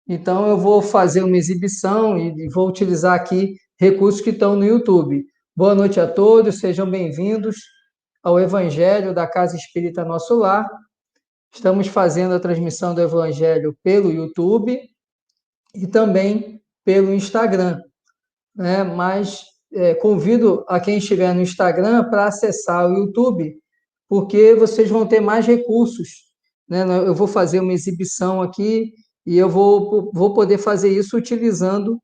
Então, eu vou fazer uma exibição e vou utilizar aqui recursos que estão no YouTube. Boa noite a todos, sejam bem-vindos ao Evangelho da Casa Espírita Nosso Lar. Estamos fazendo a transmissão do Evangelho pelo YouTube e também pelo Instagram, né? Mas convido a quem estiver no Instagram para acessar o YouTube, porque vocês vão ter mais recursos, né? Eu vou fazer uma exibição aqui e eu vou poder fazer isso utilizando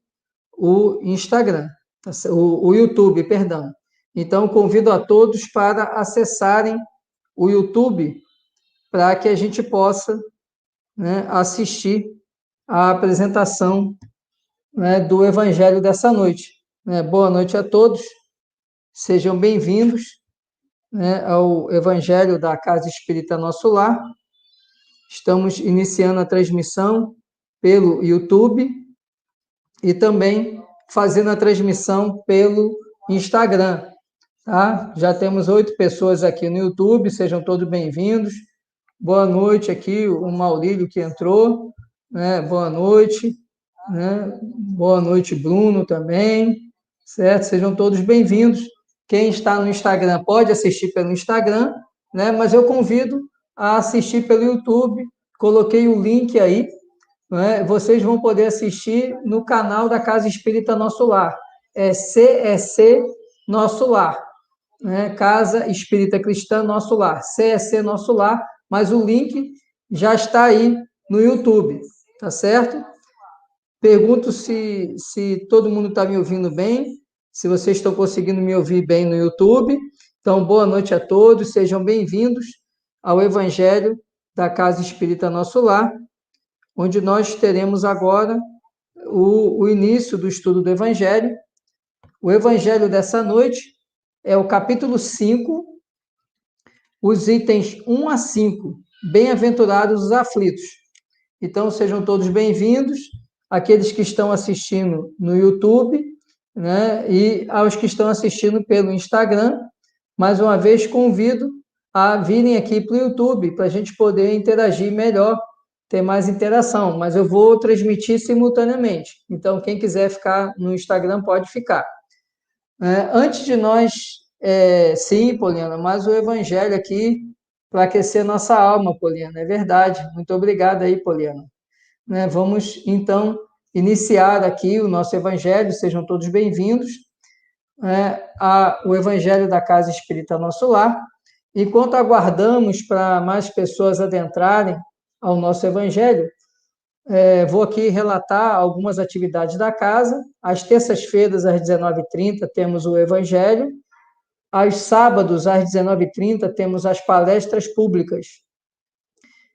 o Instagram, o YouTube, perdão. Então, convido a todos para acessarem o YouTube para que a gente possa, né, assistir a apresentação, né, do Evangelho dessa noite. Boa noite a todos, sejam bem-vindos, né, ao Evangelho da Casa Espírita Nosso Lar. Estamos iniciando a transmissão pelo YouTube e também fazendo a transmissão pelo Instagram. Tá? Já temos 8 pessoas aqui no YouTube, sejam todos bem-vindos. Boa noite aqui, o Maurílio que entrou, né? Boa noite, né? Boa noite, Bruno também, certo? Sejam todos bem-vindos. Quem está no Instagram pode assistir pelo Instagram, né? Mas eu convido a assistir pelo YouTube. Coloquei o link aí, né? Vocês vão poder assistir no canal da Casa Espírita Nosso Lar. É CEC Nosso Lar, né? Casa Espírita Cristã Nosso Lar, CEC Nosso Lar, mas o link já está aí no YouTube, tá certo? Pergunto se todo mundo está me ouvindo bem, se vocês estão conseguindo me ouvir bem no YouTube. Então, boa noite a todos, sejam bem-vindos ao Evangelho da Casa Espírita Nosso Lar, onde nós teremos agora o início do estudo do Evangelho. O Evangelho dessa noite é o capítulo 5, os itens 1 a 5, bem-aventurados os aflitos. Então, sejam todos bem-vindos, aqueles que estão assistindo no YouTube, né, e aos que estão assistindo pelo Instagram. Mais uma vez, convido a virem aqui para o YouTube, para a gente poder interagir melhor, ter mais interação, mas eu vou transmitir simultaneamente. Então, quem quiser ficar no Instagram pode ficar. Antes de nós, sim, Poliana, mas o Evangelho aqui para aquecer nossa alma, Poliana, é verdade. Muito obrigado aí, Poliana. Vamos, então, iniciar aqui o nosso Evangelho, sejam todos bem-vindos, o Evangelho da Casa Espírita Nosso Lar. Enquanto aguardamos para mais pessoas adentrarem ao nosso Evangelho, vou aqui relatar algumas atividades da casa. Às terças-feiras, às 19h30, temos o Evangelho. Aos sábados, às 19h30, temos as palestras públicas.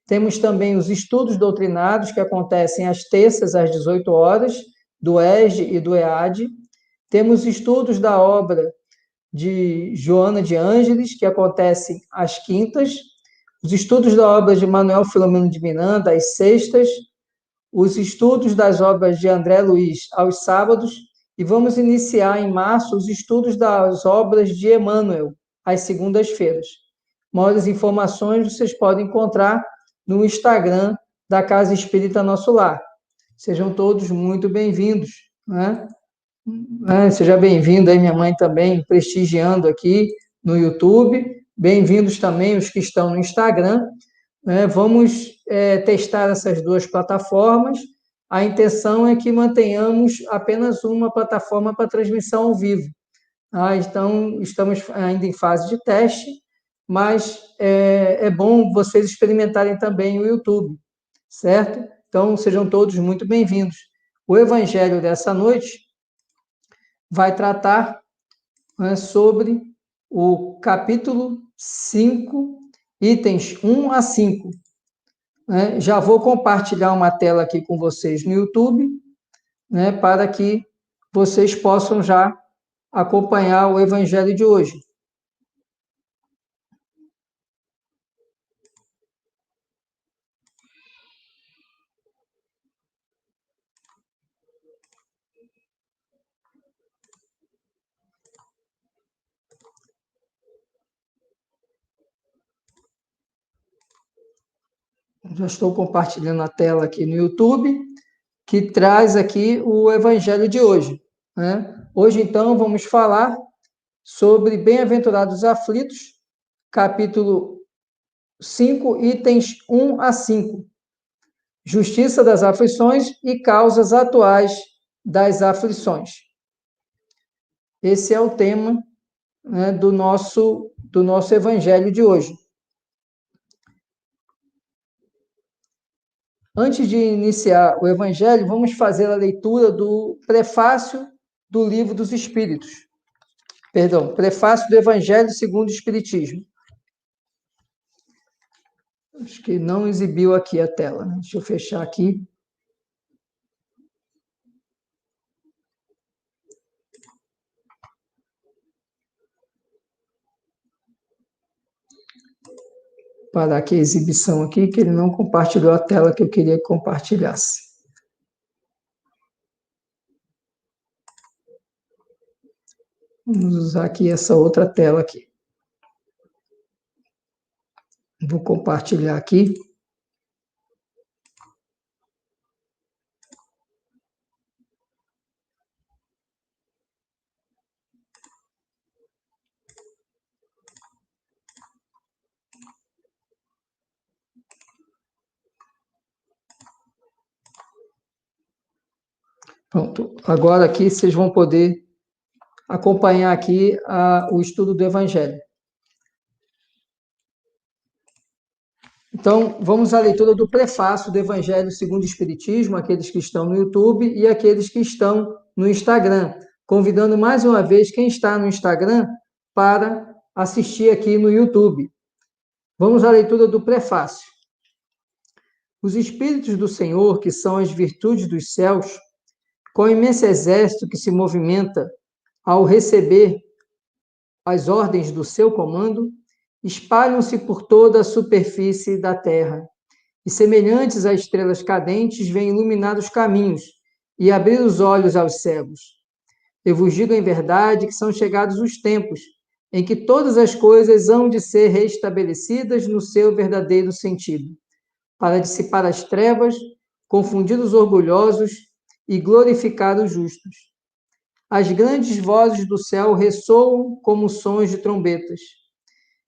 Temos também os estudos doutrinários, que acontecem às terças, às 18 horas, do ESD e do EAD. Temos estudos da obra de Joana de Ângeles, que acontecem às quintas. Os estudos da obra de Manuel Filomeno de Miranda, às sextas. Os estudos das obras de André Luiz, aos sábados. E vamos iniciar, em março, os estudos das obras de Emmanuel, às segundas-feiras. Maiores informações vocês podem encontrar no Instagram da Casa Espírita Nosso Lar. Sejam todos muito bem-vindos, né? Seja bem-vindo aí, minha mãe também, prestigiando aqui no YouTube. Bem-vindos também os que estão no Instagram. Vamos testar essas duas plataformas. A intenção é que mantenhamos apenas uma plataforma para transmissão ao vivo. Então, estamos ainda em fase de teste, mas é bom vocês experimentarem também o YouTube, certo? Então, sejam todos muito bem-vindos. O Evangelho dessa noite vai tratar, né, sobre o capítulo 5, itens 1 a 5. Já vou compartilhar uma tela aqui com vocês no YouTube, né, para que vocês possam já acompanhar o Evangelho de hoje. Já estou compartilhando a tela aqui no YouTube, que traz aqui o Evangelho de hoje, né? Hoje, então, vamos falar sobre Bem-aventurados os aflitos, capítulo 5, itens 1 a 5. Justiça das aflições e causas atuais das aflições. Esse é o tema, né, do nosso Evangelho de hoje. Antes de iniciar o Evangelho, vamos fazer a leitura do prefácio do Livro dos Espíritos. Perdão, prefácio do Evangelho segundo o Espiritismo. Acho que não exibiu aqui a tela, né? Deixa eu fechar aqui. Parar aqui a exibição aqui, que ele não compartilhou a tela que eu queria que compartilhasse. Vamos usar aqui essa outra tela aqui. Vou compartilhar aqui. Pronto. Agora aqui vocês vão poder acompanhar aqui o estudo do Evangelho. Então, vamos à leitura do prefácio do Evangelho segundo o Espiritismo, aqueles que estão no YouTube e aqueles que estão no Instagram. Convidando mais uma vez quem está no Instagram para assistir aqui no YouTube. Vamos à leitura do prefácio. Os Espíritos do Senhor, que são as virtudes dos céus, com o imenso exército que se movimenta ao receber as ordens do seu comando, espalham-se por toda a superfície da terra, e semelhantes a estrelas cadentes, vêm iluminar os caminhos e abrir os olhos aos cegos. Eu vos digo em verdade que são chegados os tempos em que todas as coisas hão de ser restabelecidas no seu verdadeiro sentido, para dissipar as trevas, confundir os orgulhosos e glorificar os justos. As grandes vozes do céu ressoam como sons de trombetas,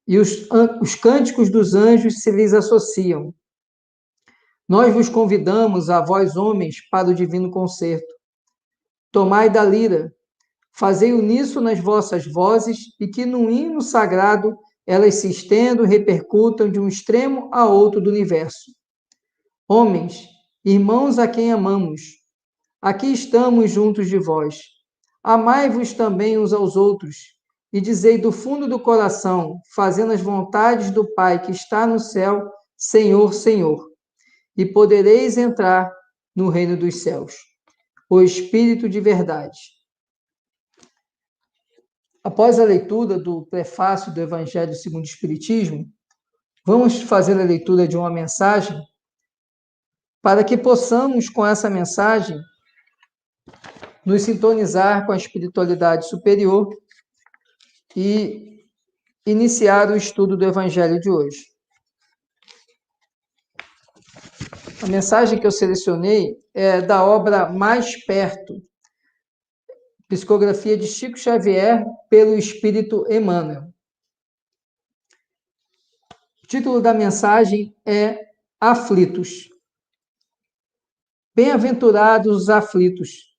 e os cânticos dos anjos se lhes associam. Nós vos convidamos, a vós homens, para o divino concerto. Tomai da lira, fazei uníssono nas vossas vozes, e que no hino sagrado elas se estendam e repercutam de um extremo a outro do universo. Homens, irmãos a quem amamos, aqui estamos juntos de vós. Amai-vos também uns aos outros, e dizei do fundo do coração, fazendo as vontades do Pai que está no céu, Senhor, Senhor, e podereis entrar no reino dos céus. O Espírito de verdade. Após a leitura do prefácio do Evangelho segundo o Espiritismo, vamos fazer a leitura de uma mensagem para que possamos, com essa mensagem, nos sintonizar com a espiritualidade superior e iniciar o estudo do Evangelho de hoje. A mensagem que eu selecionei é da obra Mais Perto, psicografia de Chico Xavier pelo Espírito Emmanuel. O título da mensagem é Aflitos. Bem-aventurados os aflitos,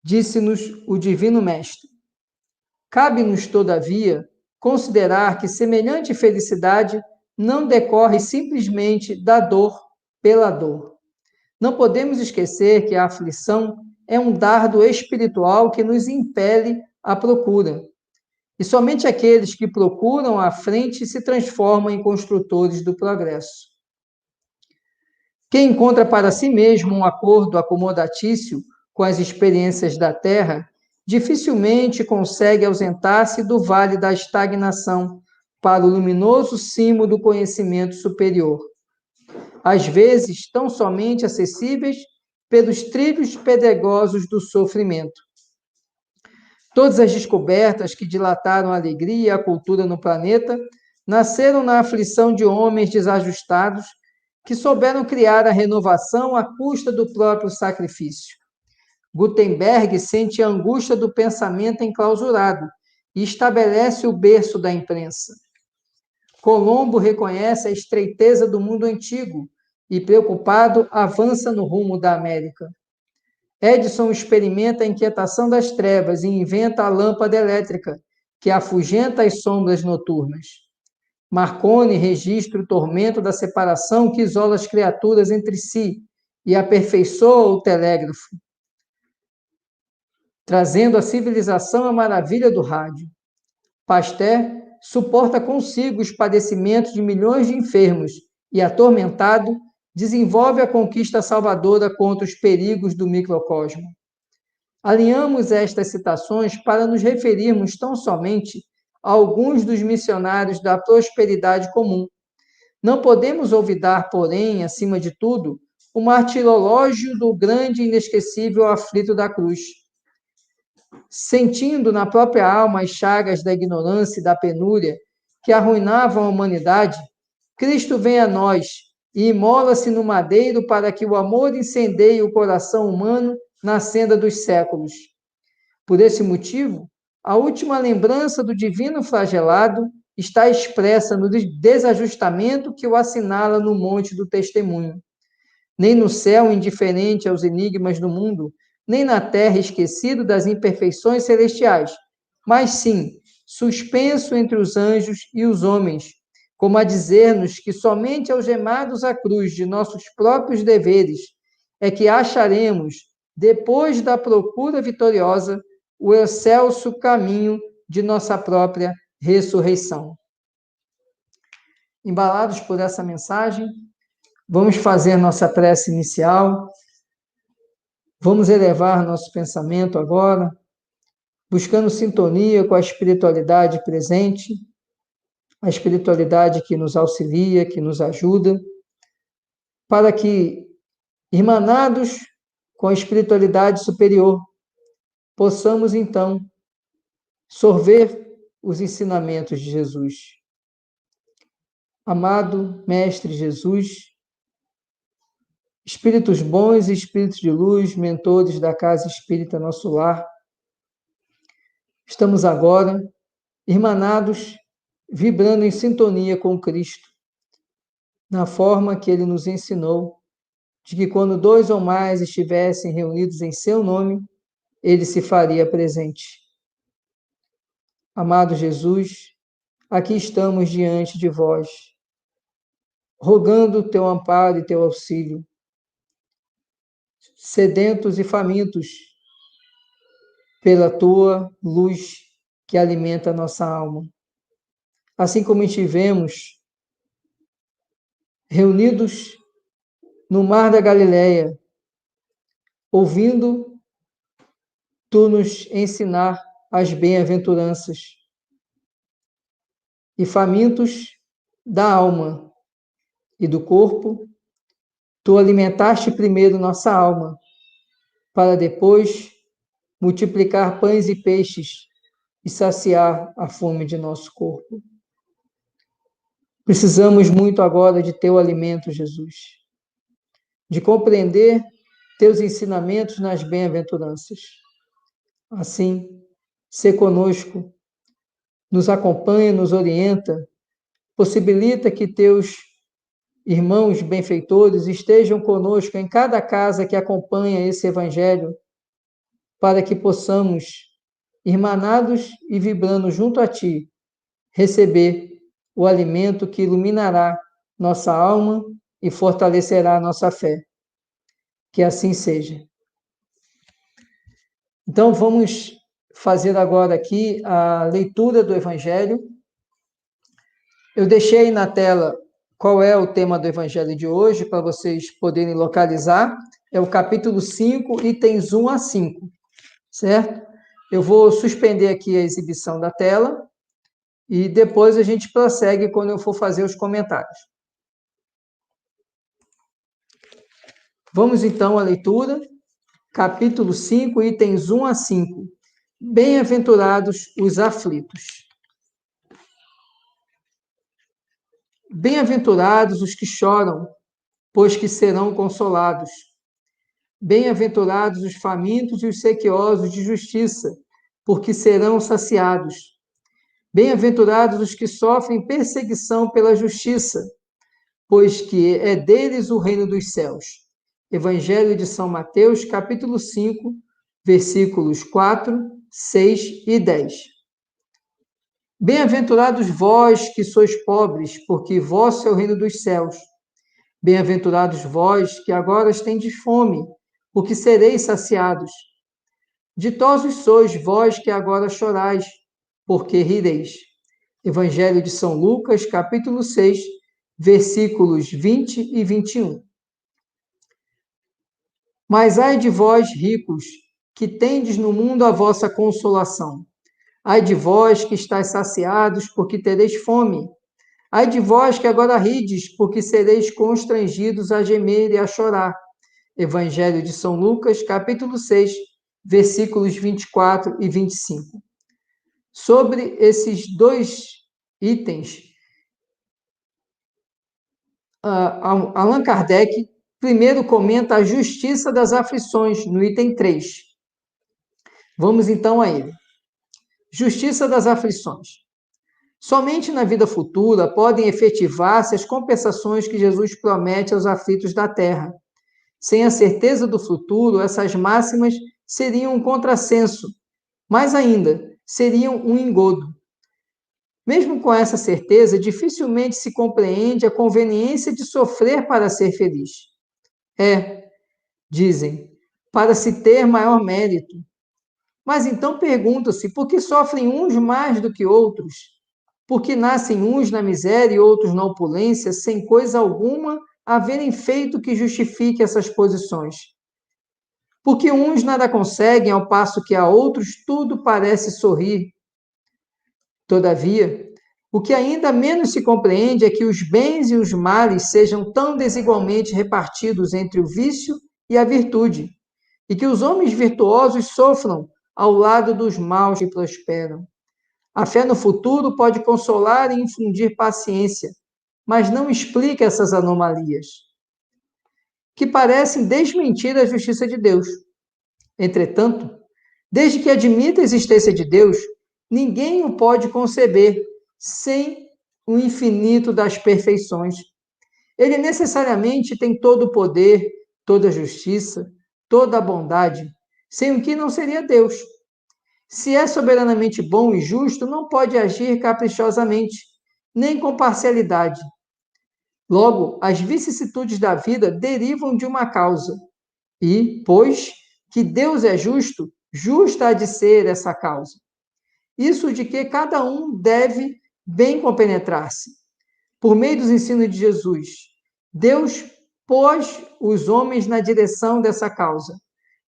disse-nos o Divino Mestre. Cabe-nos, todavia, considerar que semelhante felicidade não decorre simplesmente da dor pela dor. Não podemos esquecer que a aflição é um dardo espiritual que nos impele à procura. E somente aqueles que procuram à frente se transformam em construtores do progresso. Quem encontra para si mesmo um acordo acomodatício com as experiências da terra, dificilmente consegue ausentar-se do vale da estagnação para o luminoso cimo do conhecimento superior. Às vezes, tão somente acessíveis pelos trilhos pedregosos do sofrimento. Todas as descobertas que dilataram a alegria e a cultura no planeta nasceram na aflição de homens desajustados que souberam criar a renovação à custa do próprio sacrifício. Gutenberg sente a angústia do pensamento enclausurado e estabelece o berço da imprensa. Colombo reconhece a estreiteza do mundo antigo e, preocupado, avança no rumo da América. Edison experimenta a inquietação das trevas e inventa a lâmpada elétrica, que afugenta as sombras noturnas. Marconi registra o tormento da separação que isola as criaturas entre si e aperfeiçoa o telégrafo, trazendo à civilização a maravilha do rádio. Pasteur suporta consigo os padecimentos de milhões de enfermos e, atormentado, desenvolve a conquista salvadora contra os perigos do microcosmo. Alinhamos estas citações para nos referirmos tão somente a alguns dos missionários da prosperidade comum. Não podemos olvidar, porém, acima de tudo, o martirológio do grande e inesquecível aflito da cruz. Sentindo na própria alma as chagas da ignorância e da penúria que arruinavam a humanidade, Cristo vem a nós e imola-se no madeiro para que o amor incendeie o coração humano na senda dos séculos. Por esse motivo, a última lembrança do divino flagelado está expressa no desajustamento que o assinala no Monte do Testemunho. Nem no céu indiferente aos enigmas do mundo, nem na terra esquecido das imperfeições celestiais, mas sim suspenso entre os anjos e os homens, como a dizer-nos que somente algemados à cruz de nossos próprios deveres é que acharemos, depois da procura vitoriosa, o excelso caminho de nossa própria ressurreição. Embalados por essa mensagem, vamos fazer nossa prece inicial. Vamos elevar nosso pensamento agora, buscando sintonia com a espiritualidade presente, a espiritualidade que nos auxilia, que nos ajuda, para que, irmanados com a espiritualidade superior, possamos, então, sorver os ensinamentos de Jesus. Amado Mestre Jesus, espíritos bons e espíritos de luz, mentores da Casa Espírita Nosso Lar, estamos agora irmanados, vibrando em sintonia com Cristo, na forma que Ele nos ensinou, de que quando 2 ou mais estivessem reunidos em seu nome, Ele se faria presente. Amado Jesus, aqui estamos diante de vós, rogando teu amparo e teu auxílio, sedentos e famintos pela tua luz que alimenta a nossa alma. Assim como estivemos reunidos no mar da Galileia, ouvindo tu nos ensinar as bem-aventuranças, e famintos da alma e do corpo, tu alimentaste primeiro nossa alma, para depois multiplicar pães e peixes e saciar a fome de nosso corpo. Precisamos muito agora de teu alimento, Jesus, de compreender teus ensinamentos nas bem-aventuranças. Assim, sê conosco, nos acompanha, nos orienta, possibilita que teus irmãos benfeitores estejam conosco em cada casa que acompanha esse Evangelho, para que possamos, irmanados e vibrando junto a Ti, receber o alimento que iluminará nossa alma e fortalecerá nossa fé. Que assim seja. Então, vamos fazer agora aqui a leitura do Evangelho. Eu deixei na tela qual é o tema do Evangelho de hoje, para vocês poderem localizar. É o capítulo 5, itens 1 a 5, certo? Eu vou suspender aqui a exibição da tela e depois a gente prossegue quando eu for fazer os comentários. Vamos então à leitura, capítulo 5, itens 1 a 5. Bem-aventurados os aflitos. Bem-aventurados os que choram, pois que serão consolados. Bem-aventurados os famintos e os sequiosos de justiça, porque serão saciados. Bem-aventurados os que sofrem perseguição pela justiça, pois que é deles o reino dos céus. Evangelho de São Mateus, capítulo 5, versículos 4, 6 e 10. Bem-aventurados vós que sois pobres, porque vosso é o reino dos céus. Bem-aventurados vós que agora tendes fome, porque sereis saciados. Ditosos sois vós que agora chorais, porque rireis. Evangelho de São Lucas, capítulo 6, versículos 20 e 21. Mas ai de vós, ricos, que tendes no mundo a vossa consolação. Ai de vós que estáis saciados, porque tereis fome. Ai de vós que agora rides, porque sereis constrangidos a gemer e a chorar. Evangelho de São Lucas, capítulo 6, versículos 24 e 25. Sobre esses dois itens, Allan Kardec primeiro comenta a justiça das aflições, no item 3. Vamos então a ele. Justiça das aflições. Somente na vida futura podem efetivar-se as compensações que Jesus promete aos aflitos da terra. Sem a certeza do futuro, essas máximas seriam um contrassenso, mais ainda, seriam um engodo. Mesmo com essa certeza, dificilmente se compreende a conveniência de sofrer para ser feliz. Dizem, para se ter maior mérito. Mas então pergunta-se, por que sofrem uns mais do que outros? Por que nascem uns na miséria e outros na opulência, sem coisa alguma haverem feito que justifique essas posições? Porque uns nada conseguem, ao passo que a outros tudo parece sorrir. Todavia, o que ainda menos se compreende é que os bens e os males sejam tão desigualmente repartidos entre o vício e a virtude, e que os homens virtuosos sofram ao lado dos maus que prosperam. A fé no futuro pode consolar e infundir paciência, mas não explica essas anomalias, que parecem desmentir a justiça de Deus. Entretanto, desde que admita a existência de Deus, ninguém o pode conceber sem o infinito das perfeições. Ele necessariamente tem todo o poder, toda a justiça, toda a bondade, sem o que não seria Deus. Se é soberanamente bom e justo, não pode agir caprichosamente, nem com parcialidade. Logo, as vicissitudes da vida derivam de uma causa. E, pois que Deus é justo, justa há de ser essa causa. Isso de que cada um deve bem compenetrar-se. Por meio dos ensinos de Jesus, Deus pôs os homens na direção dessa causa.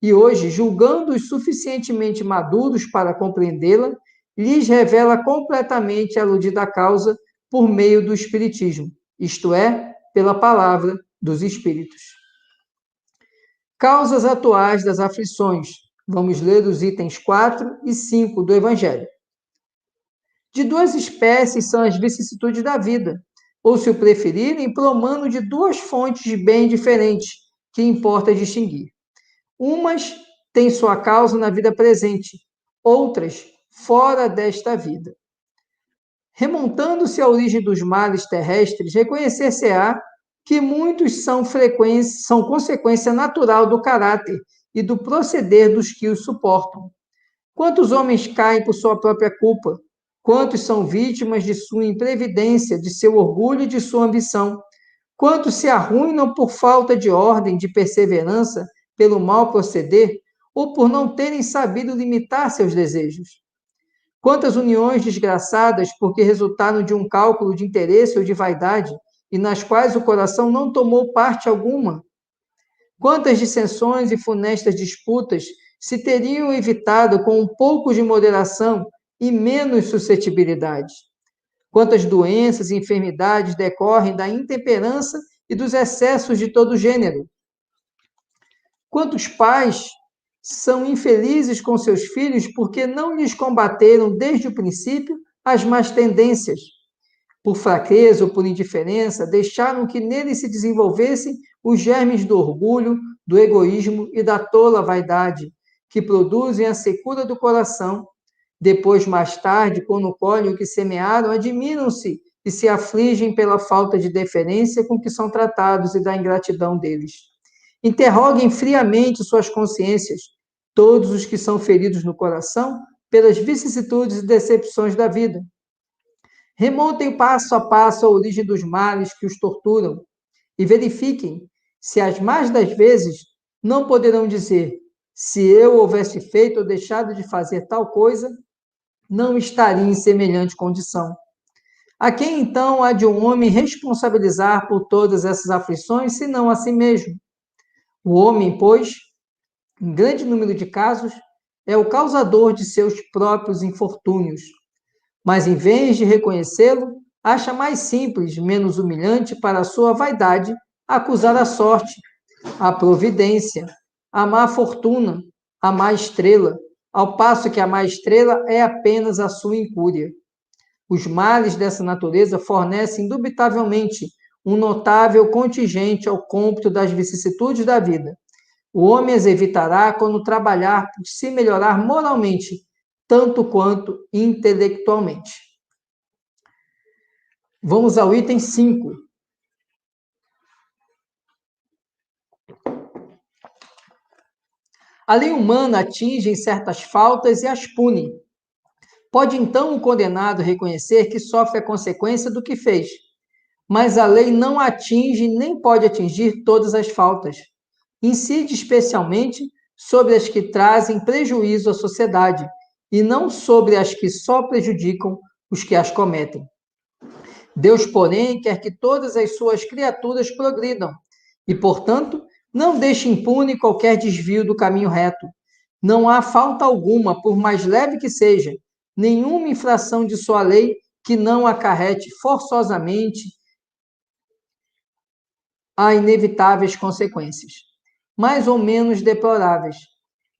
E hoje, julgando-os suficientemente maduros para compreendê-la, lhes revela completamente a aludida causa por meio do Espiritismo, isto é, pela palavra dos Espíritos. Causas atuais das aflições. Vamos ler os itens 4 e 5 do Evangelho. De duas espécies são as vicissitudes da vida, ou, se o preferirem, promano de duas fontes bem diferentes, que importa distinguir. Umas têm sua causa na vida presente, outras fora desta vida. Remontando-se à origem dos males terrestres, reconhecer-se-á que muitos são consequência natural do caráter e do proceder dos que os suportam. Quantos homens caem por sua própria culpa? Quantos são vítimas de sua imprevidência, de seu orgulho e de sua ambição? Quantos se arruinam por falta de ordem, de perseverança, pelo mau proceder, ou por não terem sabido limitar seus desejos? Quantas uniões desgraçadas porque resultaram de um cálculo de interesse ou de vaidade, e nas quais o coração não tomou parte alguma? Quantas dissensões e funestas disputas se teriam evitado com um pouco de moderação e menos suscetibilidade? Quantas doenças e enfermidades decorrem da intemperança e dos excessos de todo gênero? Quantos pais são infelizes com seus filhos porque não lhes combateram desde o princípio as más tendências? por fraqueza ou por indiferença, deixaram que nele se desenvolvessem os germes do orgulho, do egoísmo e da tola vaidade, que produzem a secura do coração. Depois, mais tarde, quando colhem o que semearam, admiram-se e se afligem pela falta de deferência com que são tratados e da ingratidão deles. Interroguem friamente suas consciências, todos os que são feridos no coração pelas vicissitudes e decepções da vida. Remontem passo a passo a origem dos males que os torturam e verifiquem se as mais das vezes não poderão dizer: se eu houvesse feito ou deixado de fazer tal coisa, não estaria em semelhante condição. A quem então há de um homem responsabilizar por todas essas aflições, senão a si mesmo? O homem, pois, em grande número de casos, é o causador de seus próprios infortúnios. Mas, em vez de reconhecê-lo, acha mais simples, menos humilhante para a sua vaidade, acusar a sorte, a providência, a má fortuna, a má estrela, ao passo que a má estrela é apenas a sua incúria. Os males dessa natureza fornecem, indubitavelmente, um notável contingente ao cômputo das vicissitudes da vida. O homem as evitará quando trabalhar por se melhorar moralmente, tanto quanto intelectualmente. Vamos ao item 5. A lei humana atinge certas faltas e as pune. Pode então o condenado reconhecer que sofre a consequência do que fez, mas a lei não atinge nem pode atingir todas as faltas. Incide especialmente sobre as que trazem prejuízo à sociedade e não sobre as que só prejudicam os que as cometem. Deus, porém, quer que todas as suas criaturas progridam e, portanto, não deixe impune qualquer desvio do caminho reto. Não há falta alguma, por mais leve que seja, nenhuma infração de sua lei que não acarrete forçosamente a inevitáveis consequências, mais ou menos deploráveis.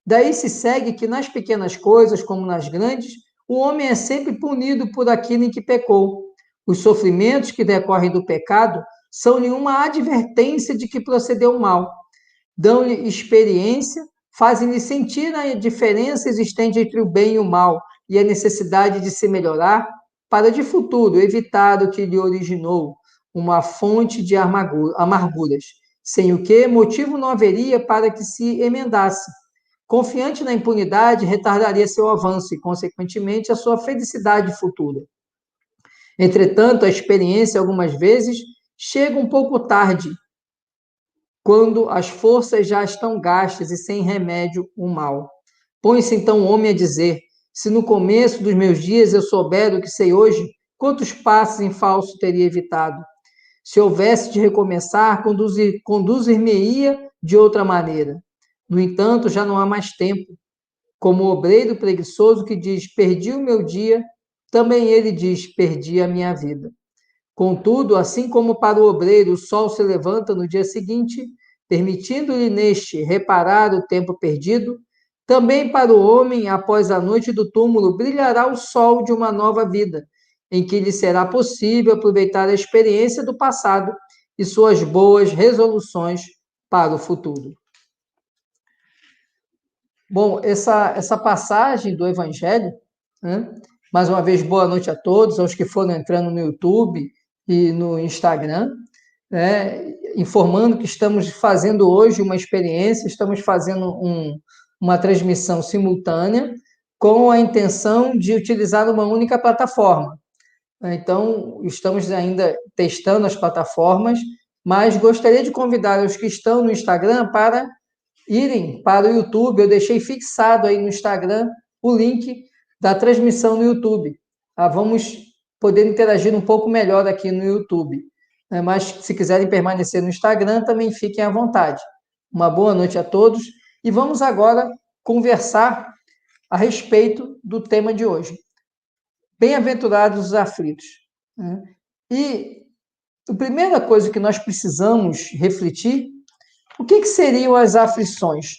Daí se segue que nas pequenas coisas, como nas grandes, o homem é sempre punido por aquilo em que pecou. Os sofrimentos que decorrem do pecado são-lhe uma advertência de que procedeu mal. Dão-lhe experiência, fazem-lhe sentir a diferença existente entre o bem e o mal e a necessidade de se melhorar para de futuro evitar o que lhe originou uma fonte de amarguras, sem o que motivo não haveria para que se emendasse. Confiante na impunidade, retardaria seu avanço e, consequentemente, a sua felicidade futura. Entretanto, a experiência, algumas vezes, chega um pouco tarde, quando as forças já estão gastas e sem remédio o mal. Põe-se então o homem a dizer: se no começo dos meus dias eu souber o que sei hoje, quantos passos em falso teria evitado? Se houvesse de recomeçar, conduzir-me-ia de outra maneira. No entanto, já não há mais tempo. Como o obreiro preguiçoso que diz: perdi o meu dia, também ele diz: perdi a minha vida. Contudo, assim como para o obreiro o sol se levanta no dia seguinte, permitindo-lhe neste reparar o tempo perdido, também para o homem, após a noite do túmulo, brilhará o sol de uma nova vida, em que lhe será possível aproveitar a experiência do passado e suas boas resoluções para o futuro. Bom, essa passagem do Evangelho, né? Mais uma vez, boa noite a todos, aos que foram entrando no YouTube e no Instagram, né? Informando que estamos fazendo hoje uma experiência, estamos fazendo uma transmissão simultânea com a intenção de utilizar uma única plataforma. Então, estamos ainda testando as plataformas, mas gostaria de convidar os que estão no Instagram para irem para o YouTube. Eu deixei fixado aí no Instagram o link da transmissão no YouTube. Vamos poder interagir um pouco melhor aqui no YouTube. Mas se quiserem permanecer no Instagram, também fiquem à vontade. Uma boa noite a todos e vamos agora conversar a respeito do tema de hoje. Bem-aventurados os aflitos. E a primeira coisa que nós precisamos refletir: o que seriam as aflições?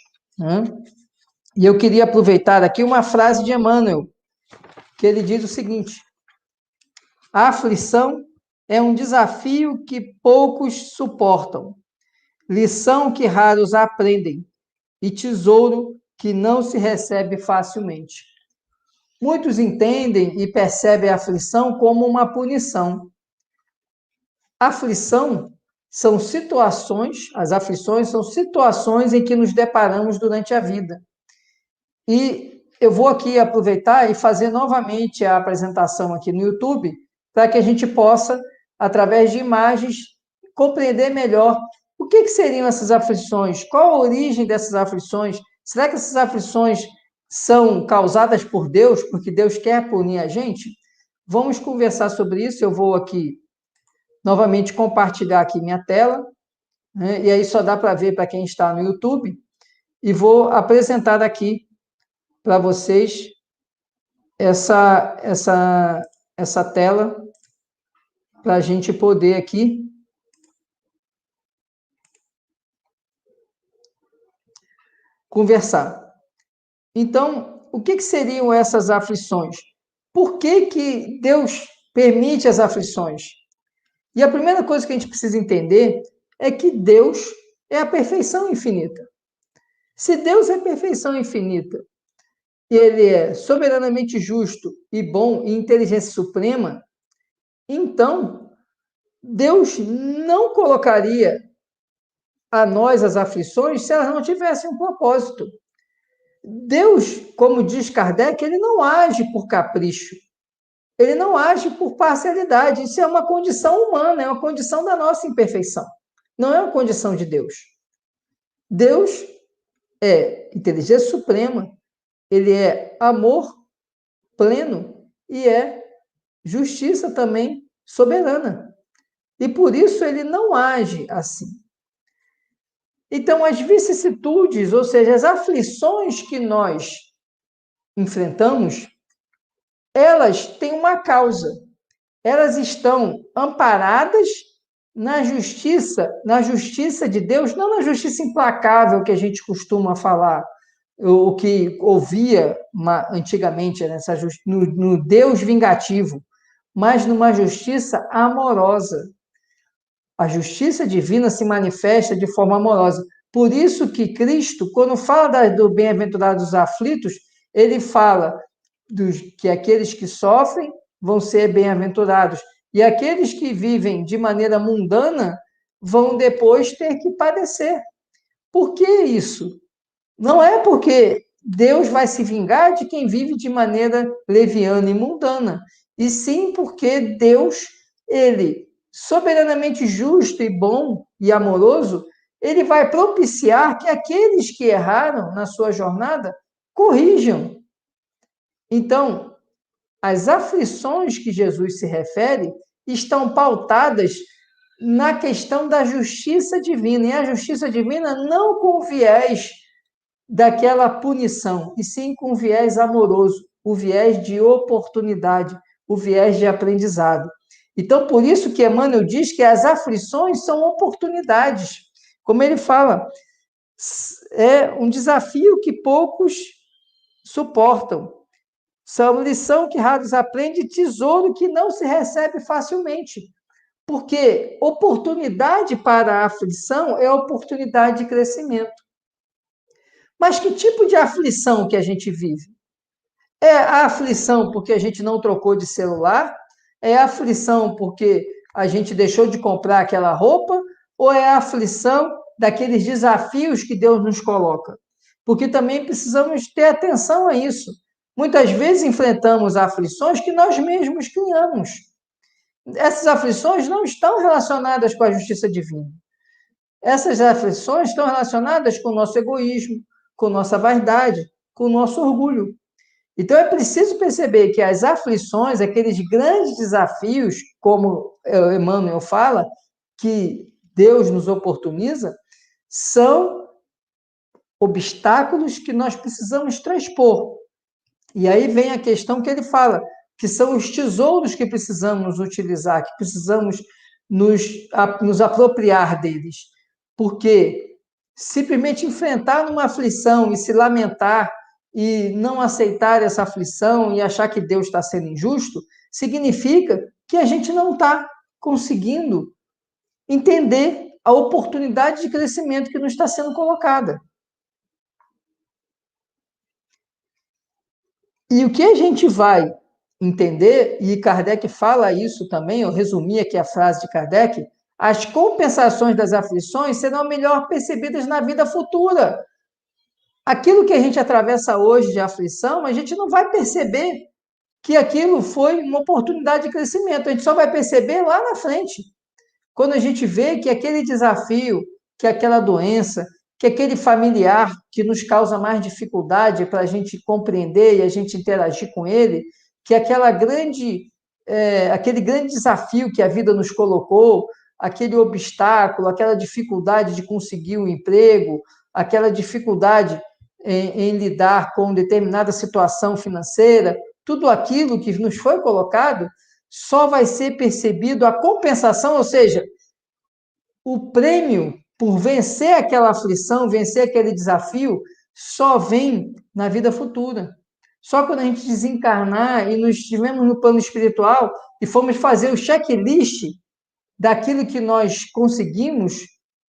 E eu queria aproveitar aqui uma frase de Emmanuel, que ele diz o seguinte: a aflição é um desafio que poucos suportam, lição que raros aprendem e tesouro que não se recebe facilmente. Muitos entendem e percebem a aflição como uma punição. Aflição são situações, as aflições são situações em que nos deparamos durante a vida. E eu vou aqui aproveitar e fazer novamente a apresentação aqui no YouTube, para que a gente possa, através de imagens, compreender melhor o que seriam essas aflições, qual a origem dessas aflições, será que essas aflições são causadas por Deus, porque Deus quer punir a gente? Vamos conversar sobre isso, eu vou aqui novamente compartilhar aqui minha tela, né? E aí só dá para ver para quem está no YouTube, e vou apresentar aqui para vocês essa tela, para a gente poder aqui conversar. Então, o que seriam essas aflições? Por que Deus permite as aflições? E a primeira coisa que a gente precisa entender é que Deus é a perfeição infinita. Se Deus é perfeição infinita, e Ele é soberanamente justo e bom e inteligência suprema, então Deus não colocaria a nós as aflições se elas não tivessem um propósito. Deus, como diz Kardec, ele não age por capricho. Ele não age por parcialidade. Isso é uma condição humana, é uma condição da nossa imperfeição. Não é uma condição de Deus. Deus é inteligência suprema, ele é amor pleno e é justiça também soberana. E por isso ele não age assim. Então, as vicissitudes, ou seja, as aflições que nós enfrentamos, elas têm uma causa. Elas estão amparadas na justiça de Deus, não na justiça implacável que a gente costuma falar, o que ouvia antigamente, no Deus vingativo, mas numa justiça amorosa. A justiça divina se manifesta de forma amorosa. Por isso que Cristo, quando fala do bem-aventurados aflitos, ele fala que aqueles que sofrem vão ser bem-aventurados, e aqueles que vivem de maneira mundana vão depois ter que padecer. Por que isso? Não é porque Deus vai se vingar de quem vive de maneira leviana e mundana, e sim porque Deus, ele, soberanamente justo e bom e amoroso, ele vai propiciar que aqueles que erraram na sua jornada corrijam. Então, as aflições que Jesus se refere estão pautadas na questão da justiça divina, e a justiça divina não com viés daquela punição, e sim com viés amoroso, o viés de oportunidade, o viés de aprendizado. Então, por isso que Emmanuel diz que as aflições são oportunidades. Como ele fala, é um desafio que poucos suportam. São lição que raros aprendem, tesouro que não se recebe facilmente. Porque oportunidade para a aflição é oportunidade de crescimento. Mas que tipo de aflição que a gente vive? É a aflição porque a gente não trocou de celular? É a aflição porque a gente deixou de comprar aquela roupa? Ou é a aflição daqueles desafios que Deus nos coloca? Porque também precisamos ter atenção a isso. Muitas vezes enfrentamos aflições que nós mesmos criamos. Essas aflições não estão relacionadas com a justiça divina. Essas aflições estão relacionadas com o nosso egoísmo, com nossa vaidade, com o nosso orgulho. Então, é preciso perceber que as aflições, aqueles grandes desafios, como Emmanuel fala, que Deus nos oportuniza, são obstáculos que nós precisamos transpor. E aí vem a questão que ele fala, que são os tesouros que precisamos utilizar, que precisamos nos apropriar deles. Porque simplesmente enfrentar uma aflição e se lamentar e não aceitar essa aflição e achar que Deus está sendo injusto, significa que a gente não está. conseguindo entender a oportunidade de crescimento que nos está sendo colocada. E o que a gente vai entender, e Kardec fala isso também, eu resumi aqui a frase de Kardec, as compensações das aflições serão melhor percebidas na vida futura. Aquilo que a gente atravessa hoje de aflição, a gente não vai perceber que aquilo foi uma oportunidade de crescimento, a gente só vai perceber lá na frente. Quando a gente vê que aquele desafio, que aquela doença, que aquele familiar que nos causa mais dificuldade para a gente compreender e a gente interagir com ele, que aquele grande desafio que a vida nos colocou, aquele obstáculo, aquela dificuldade de conseguir um emprego, aquela dificuldade em lidar com determinada situação financeira, tudo aquilo que nos foi colocado, só vai ser percebido a compensação, ou seja, o prêmio por vencer aquela aflição, vencer aquele desafio, só vem na vida futura. Só quando a gente desencarnar e nos estivermos no plano espiritual e formos fazer o checklist daquilo que nós conseguimos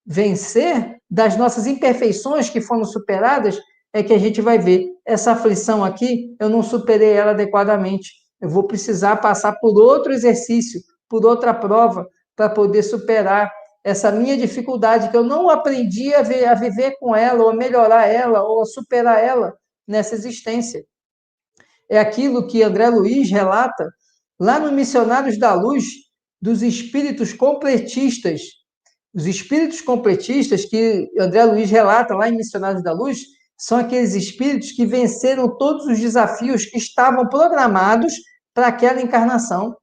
vencer, das nossas imperfeições que foram superadas, é que a gente vai ver, essa aflição aqui, eu não superei ela adequadamente. Eu vou precisar passar por outro exercício, por outra prova, para poder superar essa minha dificuldade, que eu não aprendi a viver com ela, ou a melhorar ela, ou a superar ela nessa existência. É aquilo que André Luiz relata lá no Missionários da Luz, dos espíritos completistas. Os espíritos completistas que André Luiz relata lá em Missionários da Luz são aqueles espíritos que venceram todos os desafios que estavam programados para aquela encarnação.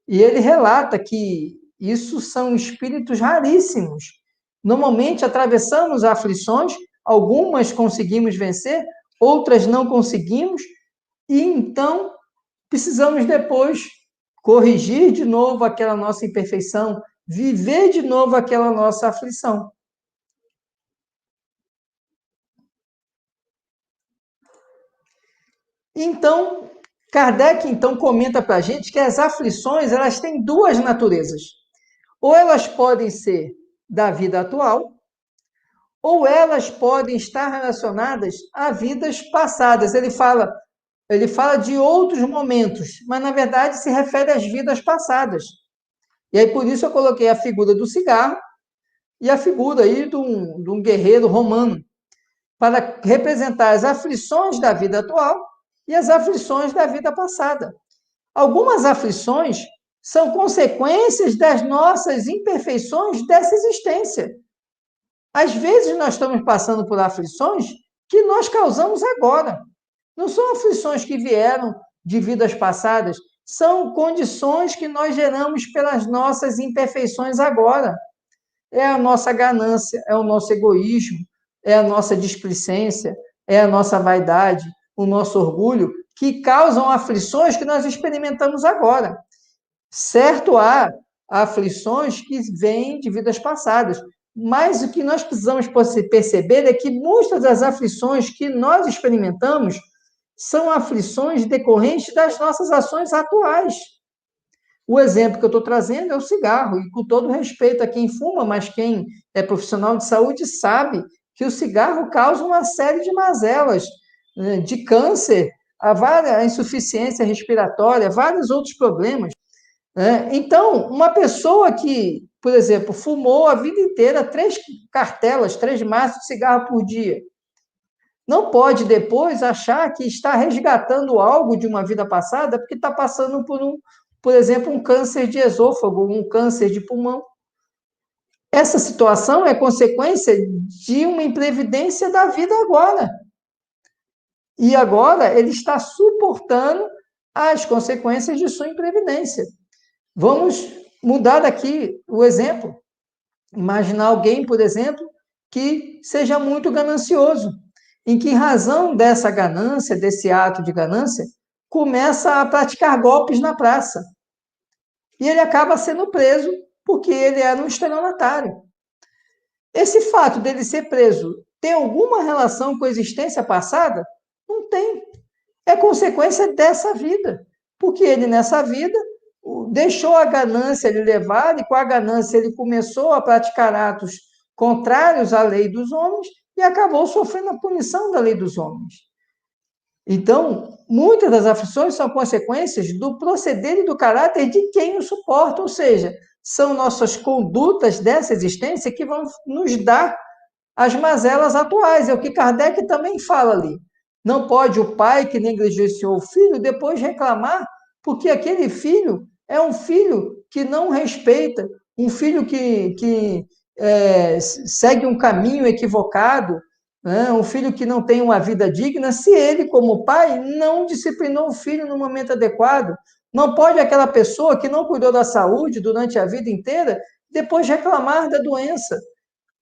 E ele relata que isso são espíritos raríssimos. Normalmente atravessamos aflições, algumas conseguimos vencer, outras não conseguimos, e então precisamos depois corrigir de novo aquela nossa imperfeição, viver de novo aquela nossa aflição. Então, Kardec comenta para a gente que as aflições elas têm duas naturezas. Ou elas podem ser da vida atual, ou elas podem estar relacionadas a vidas passadas. Ele fala de outros momentos, mas na verdade se refere às vidas passadas. E aí por isso eu coloquei a figura do cigarro e a figura aí de um guerreiro romano, para representar as aflições da vida atual e as aflições da vida passada. Algumas aflições são consequências das nossas imperfeições dessa existência. Às vezes nós estamos passando por aflições que nós causamos agora. Não são aflições que vieram de vidas passadas, são condições que nós geramos pelas nossas imperfeições agora. É a nossa ganância, é o nosso egoísmo, é a nossa displicência, é a nossa vaidade, o nosso orgulho, que causam aflições que nós experimentamos agora. Certo, há aflições que vêm de vidas passadas, mas o que nós precisamos perceber é que muitas das aflições que nós experimentamos são aflições decorrentes das nossas ações atuais. O exemplo que eu estou trazendo é o cigarro, e com todo respeito a quem fuma, mas quem é profissional de saúde sabe que o cigarro causa uma série de mazelas, né, de câncer, a insuficiência respiratória, vários outros problemas. Né? Então, uma pessoa que, por exemplo, fumou a vida inteira 3 cartelas, 3 maços de cigarro por dia, não pode depois achar que está resgatando algo de uma vida passada porque está passando por exemplo, um câncer de esôfago, um câncer de pulmão. Essa situação é consequência de uma imprevidência da vida agora. E agora ele está suportando as consequências de sua imprevidência. Vamos mudar daqui o exemplo. Imaginar alguém, por exemplo, que seja muito ganancioso, em que, em razão dessa ganância, desse ato de ganância, começa a praticar golpes na praça. E ele acaba sendo preso porque ele era um estelionatário. Esse fato dele ser preso tem alguma relação com a existência passada? Não tem. É consequência dessa vida. Porque ele, nessa vida, deixou a ganância lhe levar, e com a ganância ele começou a praticar atos contrários à lei dos homens e acabou sofrendo a punição da lei dos homens. Então, muitas das aflições são consequências do proceder e do caráter de quem o suporta, ou seja, são nossas condutas dessa existência que vão nos dar as mazelas atuais. É o que Kardec também fala ali. Não pode o pai que negligenciou o filho depois reclamar, porque aquele filho é um filho que não respeita, um filho que segue um caminho equivocado, né? Um filho que não tem uma vida digna, se ele, como pai, não disciplinou o filho no momento adequado. Não pode aquela pessoa que não cuidou da saúde durante a vida inteira depois reclamar da doença,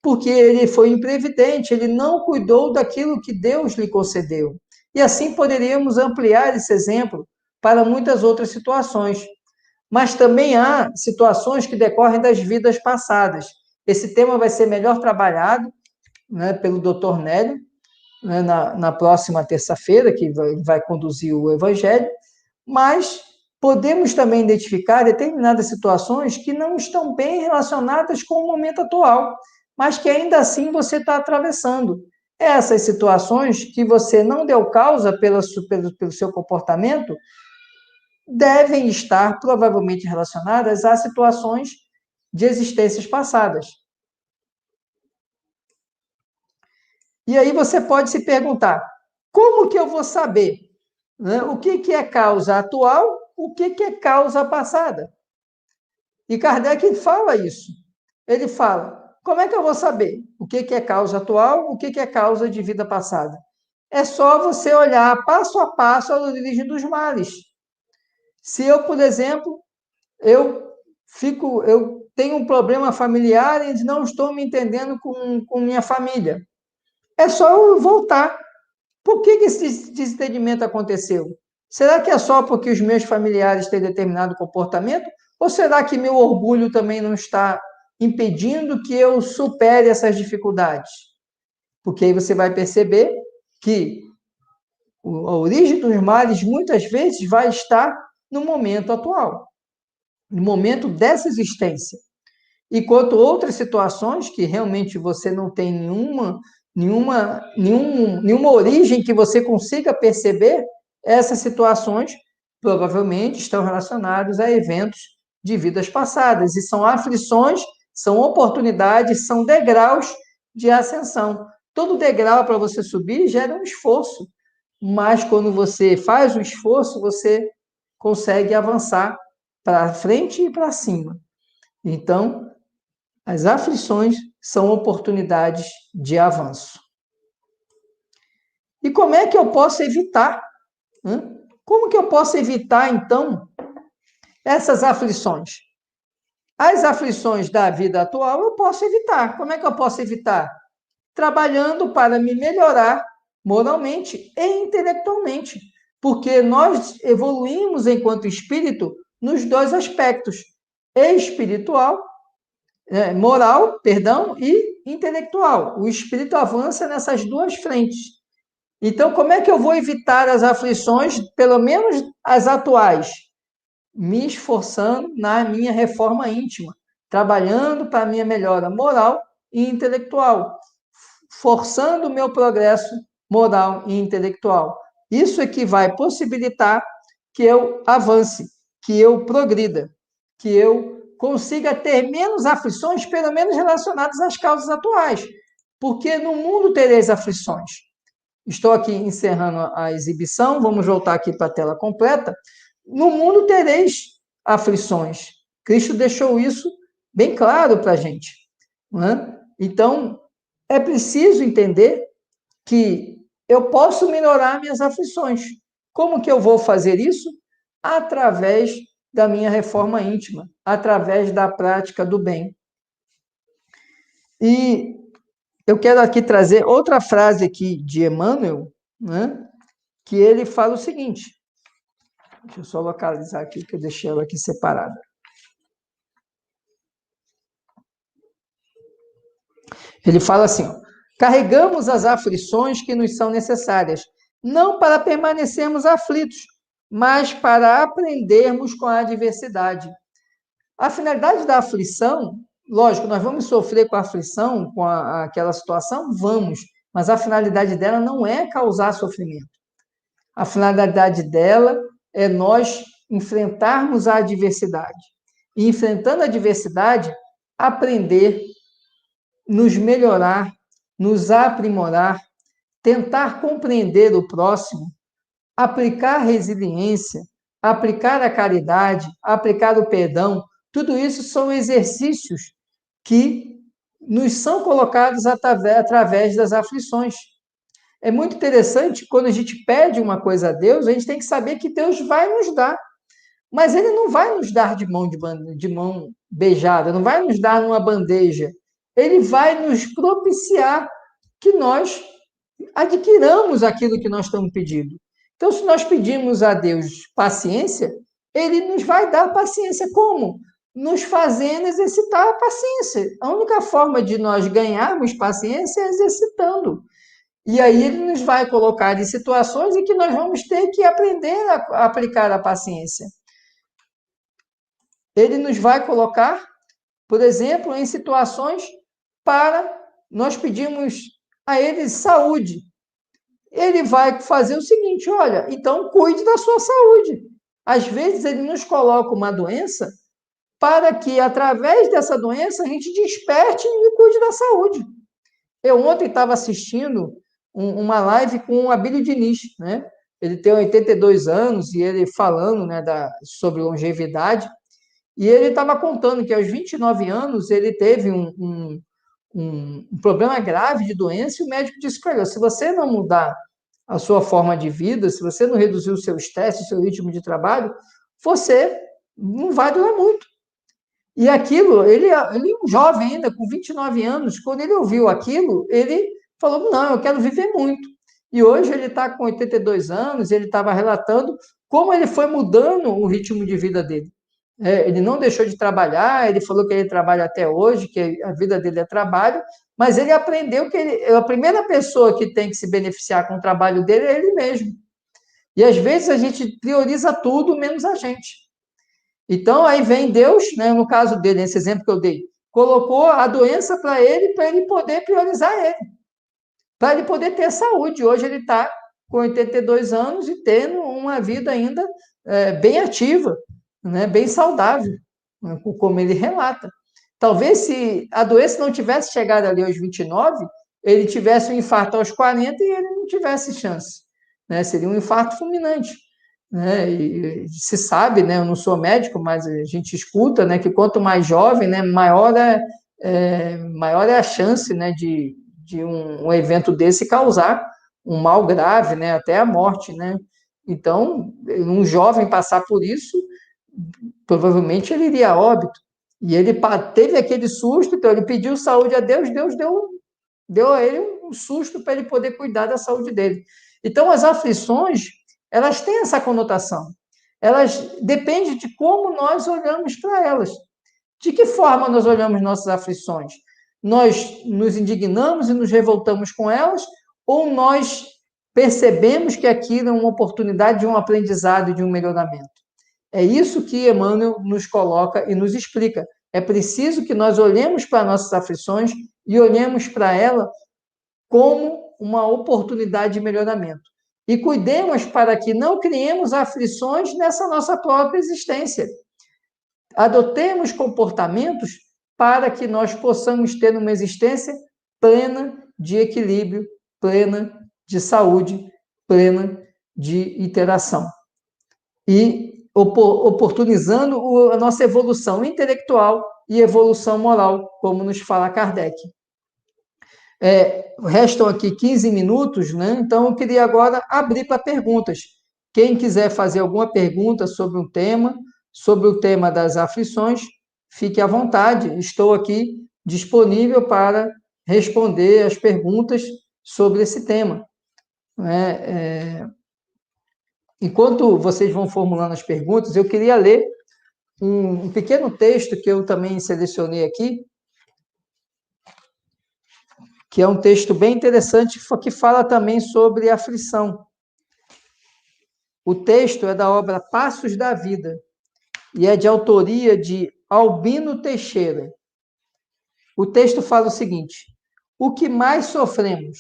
porque ele foi imprevidente, ele não cuidou daquilo que Deus lhe concedeu. E assim poderíamos ampliar esse exemplo para muitas outras situações. Mas também há situações que decorrem das vidas passadas. Esse tema vai ser melhor trabalhado, né, pelo Dr. Nélio, né, na próxima terça-feira, que vai conduzir o Evangelho, mas podemos também identificar determinadas situações que não estão bem relacionadas com o momento atual, mas que ainda assim você está atravessando. Essas situações que você não deu causa pelo seu comportamento devem estar provavelmente relacionadas a situações de existências passadas. E aí você pode se perguntar, como que eu vou saber, né, o que é causa atual, o que é causa passada? E Kardec fala isso. Ele fala, como é que eu vou saber o que é causa atual, o que é causa de vida passada? É só você olhar passo a passo a origem dos males. Se eu, por exemplo, eu tenho um problema familiar e não estou me entendendo com minha família, é só eu voltar. Por que esse desentendimento aconteceu? Será que é só porque os meus familiares têm determinado comportamento? Ou será que meu orgulho também não está impedindo que eu supere essas dificuldades? Porque aí você vai perceber que a origem dos males muitas vezes vai estar no momento atual, no momento dessa existência. Enquanto outras situações que realmente você não tem nenhuma origem que você consiga perceber, essas situações provavelmente estão relacionadas a eventos de vidas passadas, e são aflições, são oportunidades, são degraus de ascensão. Todo degrau para você subir gera um esforço, mas quando você faz o esforço, você consegue avançar para frente e para cima. Então, as aflições são oportunidades de avanço. E como é que eu posso evitar? Como que eu posso evitar, então, essas aflições? As aflições da vida atual eu posso evitar. Como é que eu posso evitar? Trabalhando para me melhorar moralmente e intelectualmente. Porque nós evoluímos enquanto espírito nos dois aspectos, espiritual, moral, e intelectual. O espírito avança nessas duas frentes. Então, como é que eu vou evitar as aflições, pelo menos as atuais? Me esforçando na minha reforma íntima, trabalhando para a minha melhora moral e intelectual, forçando o meu progresso moral e intelectual. Isso é que vai possibilitar que eu avance, que eu progrida, que eu consiga ter menos aflições, pelo menos relacionadas às causas atuais. Porque no mundo tereis aflições. Estou aqui encerrando a exibição, vamos voltar aqui para a tela completa. No mundo tereis aflições. Cristo deixou isso bem claro para a gente. Né? Então, é preciso entender que eu posso melhorar minhas aflições. Como que eu vou fazer isso? Através da minha reforma íntima, através da prática do bem. E eu quero aqui trazer outra frase aqui de Emmanuel, né, que ele fala o seguinte, deixa eu só localizar aqui, que eu deixei ela aqui separada. Ele fala assim, ó, carregamos as aflições que nos são necessárias, não para permanecermos aflitos, mas para aprendermos com a adversidade. A finalidade da aflição, lógico, nós vamos sofrer com a aflição, com aquela situação? Vamos, mas a finalidade dela não é causar sofrimento. A finalidade dela é nós enfrentarmos a adversidade. E enfrentando a adversidade, aprender, nos melhorar, nos aprimorar, tentar compreender o próximo, aplicar a resiliência, aplicar a caridade, aplicar o perdão. Tudo isso são exercícios que nos são colocados através das aflições. É muito interessante, quando a gente pede uma coisa a Deus, a gente tem que saber que Deus vai nos dar. Mas Ele não vai nos dar de mão beijada, não vai nos dar numa bandeja. Ele vai nos propiciar que nós adquiramos aquilo que nós estamos pedindo. Então, se nós pedimos a Deus paciência, Ele nos vai dar paciência. Como? Nos fazendo exercitar a paciência. A única forma de nós ganharmos paciência é exercitando. E aí ele nos vai colocar em situações em que nós vamos ter que aprender a aplicar a paciência. Ele nos vai colocar, por exemplo, em situações para nós pedirmos a ele saúde. Ele vai fazer o seguinte, olha, então cuide da sua saúde. Às vezes ele nos coloca uma doença para que, através dessa doença, a gente desperte e cuide da saúde. Eu ontem estava assistindo uma live com o Abílio Diniz, né? Ele tem 82 anos e ele falando, né, sobre longevidade, e ele estava contando que aos 29 anos ele teve um problema grave de doença e o médico disse para ele, se você não mudar a sua forma de vida, se você não reduzir o seu estresse, o seu ritmo de trabalho, você não vai durar muito. E aquilo, ele é um jovem ainda, com 29 anos, quando ele ouviu aquilo, ele falou, não, eu quero viver muito. E hoje ele está com 82 anos, ele estava relatando como ele foi mudando o ritmo de vida dele. Ele não deixou de trabalhar, ele falou que ele trabalha até hoje, que a vida dele é trabalho, mas ele aprendeu que a primeira pessoa que tem que se beneficiar com o trabalho dele é ele mesmo. E às vezes a gente prioriza tudo menos a gente. Então, aí vem Deus, né, no caso dele, nesse exemplo que eu dei, colocou a doença para ele poder priorizar ele, para ele poder ter saúde. Hoje ele está com 82 anos e tendo uma vida ainda bem ativa, né, bem saudável, né, como ele relata. Talvez se a doença não tivesse chegado ali aos 29, ele tivesse um infarto aos 40 e ele não tivesse chance. Né, seria um infarto fulminante. Né, e se sabe, né, eu não sou médico, mas a gente escuta, né, que quanto mais jovem, né, maior é a chance, né, de um evento desse causar um mal grave, né, até a morte, né. Então, um jovem passar por isso, provavelmente ele iria a óbito. E ele teve aquele susto, então ele pediu saúde a Deus, Deus deu a ele um susto para ele poder cuidar da saúde dele. Então, as aflições, elas têm essa conotação. Elas dependem de como nós olhamos para elas. De que forma nós olhamos nossas aflições? Nós nos indignamos e nos revoltamos com elas, ou nós percebemos que aquilo é uma oportunidade de um aprendizado e de um melhoramento? É isso que Emmanuel nos coloca e nos explica. É preciso que nós olhemos para nossas aflições e olhemos para ela como uma oportunidade de melhoramento. E cuidemos para que não criemos aflições nessa nossa própria existência. Adotemos comportamentos para que nós possamos ter uma existência plena de equilíbrio, plena de saúde, plena de interação. E oportunizando a nossa evolução intelectual e evolução moral, como nos fala Kardec. Restam aqui 15 minutos, né? Então eu queria agora abrir para perguntas. Quem quiser fazer alguma pergunta sobre o tema das aflições, fique à vontade. Estou aqui disponível para responder as perguntas sobre esse tema. Enquanto vocês vão formulando as perguntas, eu queria ler um pequeno texto que eu também selecionei aqui, que é um texto bem interessante, que fala também sobre aflição. O texto é da obra Passos da Vida, e é de autoria de Albino Teixeira. O texto fala o seguinte: o que mais sofremos?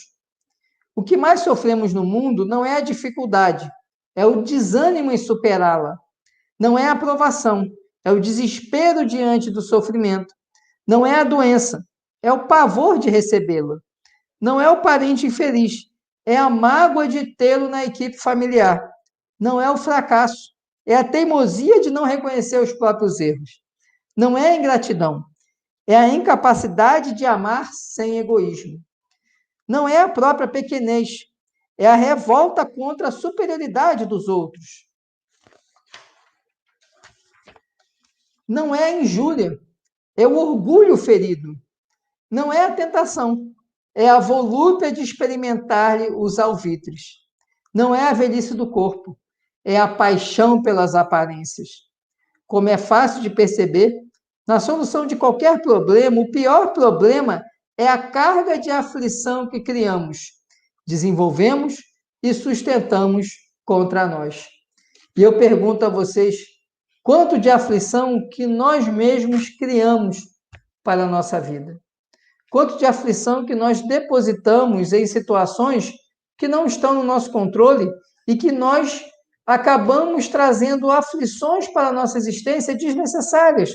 O que mais sofremos no mundo não é a dificuldade, é o desânimo em superá-la. Não é a aprovação, é o desespero diante do sofrimento. Não é a doença, é o pavor de recebê-la. Não é o parente infeliz, é a mágoa de tê-lo na equipe familiar. Não é o fracasso, é a teimosia de não reconhecer os próprios erros. Não é a ingratidão, é a incapacidade de amar sem egoísmo. Não é a própria pequenez, é a revolta contra a superioridade dos outros. Não é a injúria, é o orgulho ferido. Não é a tentação, é a volúpia de experimentar-lhe os alvitres. Não é a velhice do corpo, é a paixão pelas aparências. Como é fácil de perceber, na solução de qualquer problema, o pior problema é a carga de aflição que criamos, desenvolvemos e sustentamos contra nós. E eu pergunto a vocês, quanto de aflição que nós mesmos criamos para a nossa vida? Quanto de aflição que nós depositamos em situações que não estão no nosso controle e que nós acabamos trazendo aflições para a nossa existência desnecessárias.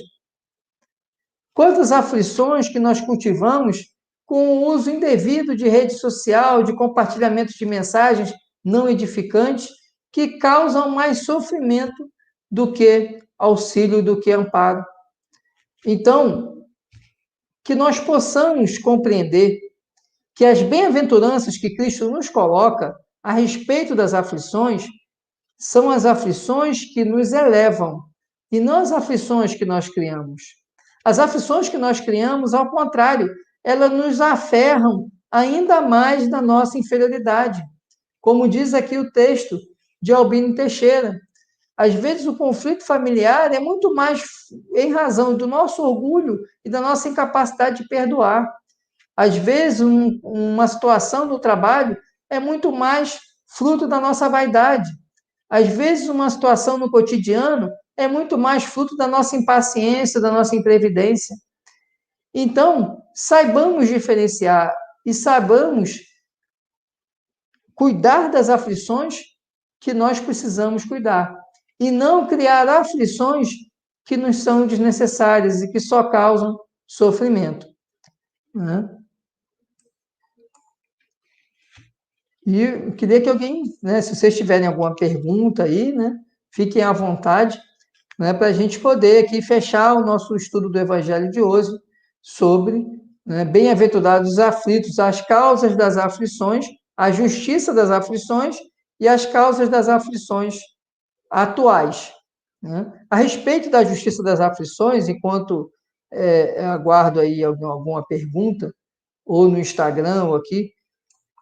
Quantas aflições que nós cultivamos com o uso indevido de rede social, de compartilhamento de mensagens não edificantes, que causam mais sofrimento do que auxílio, do que amparo. Então, que nós possamos compreender que as bem-aventuranças que Cristo nos coloca a respeito das aflições são as aflições que nos elevam e não as aflições que nós criamos. As aflições que nós criamos, ao contrário, elas nos aferram ainda mais na nossa inferioridade. Como diz aqui o texto de Albino Teixeira, às vezes o conflito familiar é muito mais em razão do nosso orgulho e da nossa incapacidade de perdoar. Às vezes, uma situação do trabalho é muito mais fruto da nossa vaidade. Às vezes, uma situação no cotidiano é muito mais fruto da nossa impaciência, da nossa imprevidência. Então, saibamos diferenciar e saibamos cuidar das aflições que nós precisamos cuidar. E não criar aflições que nos são desnecessárias e que só causam sofrimento. Né? E eu queria que alguém, né, se vocês tiverem alguma pergunta aí, né, fiquem à vontade, né, para a gente poder aqui fechar o nosso estudo do Evangelho de hoje sobre, né, bem-aventurados os aflitos, as causas das aflições, a justiça das aflições e as causas das aflições atuais. Né? A respeito da justiça das aflições, enquanto aguardo aí alguma pergunta, ou no Instagram, ou aqui,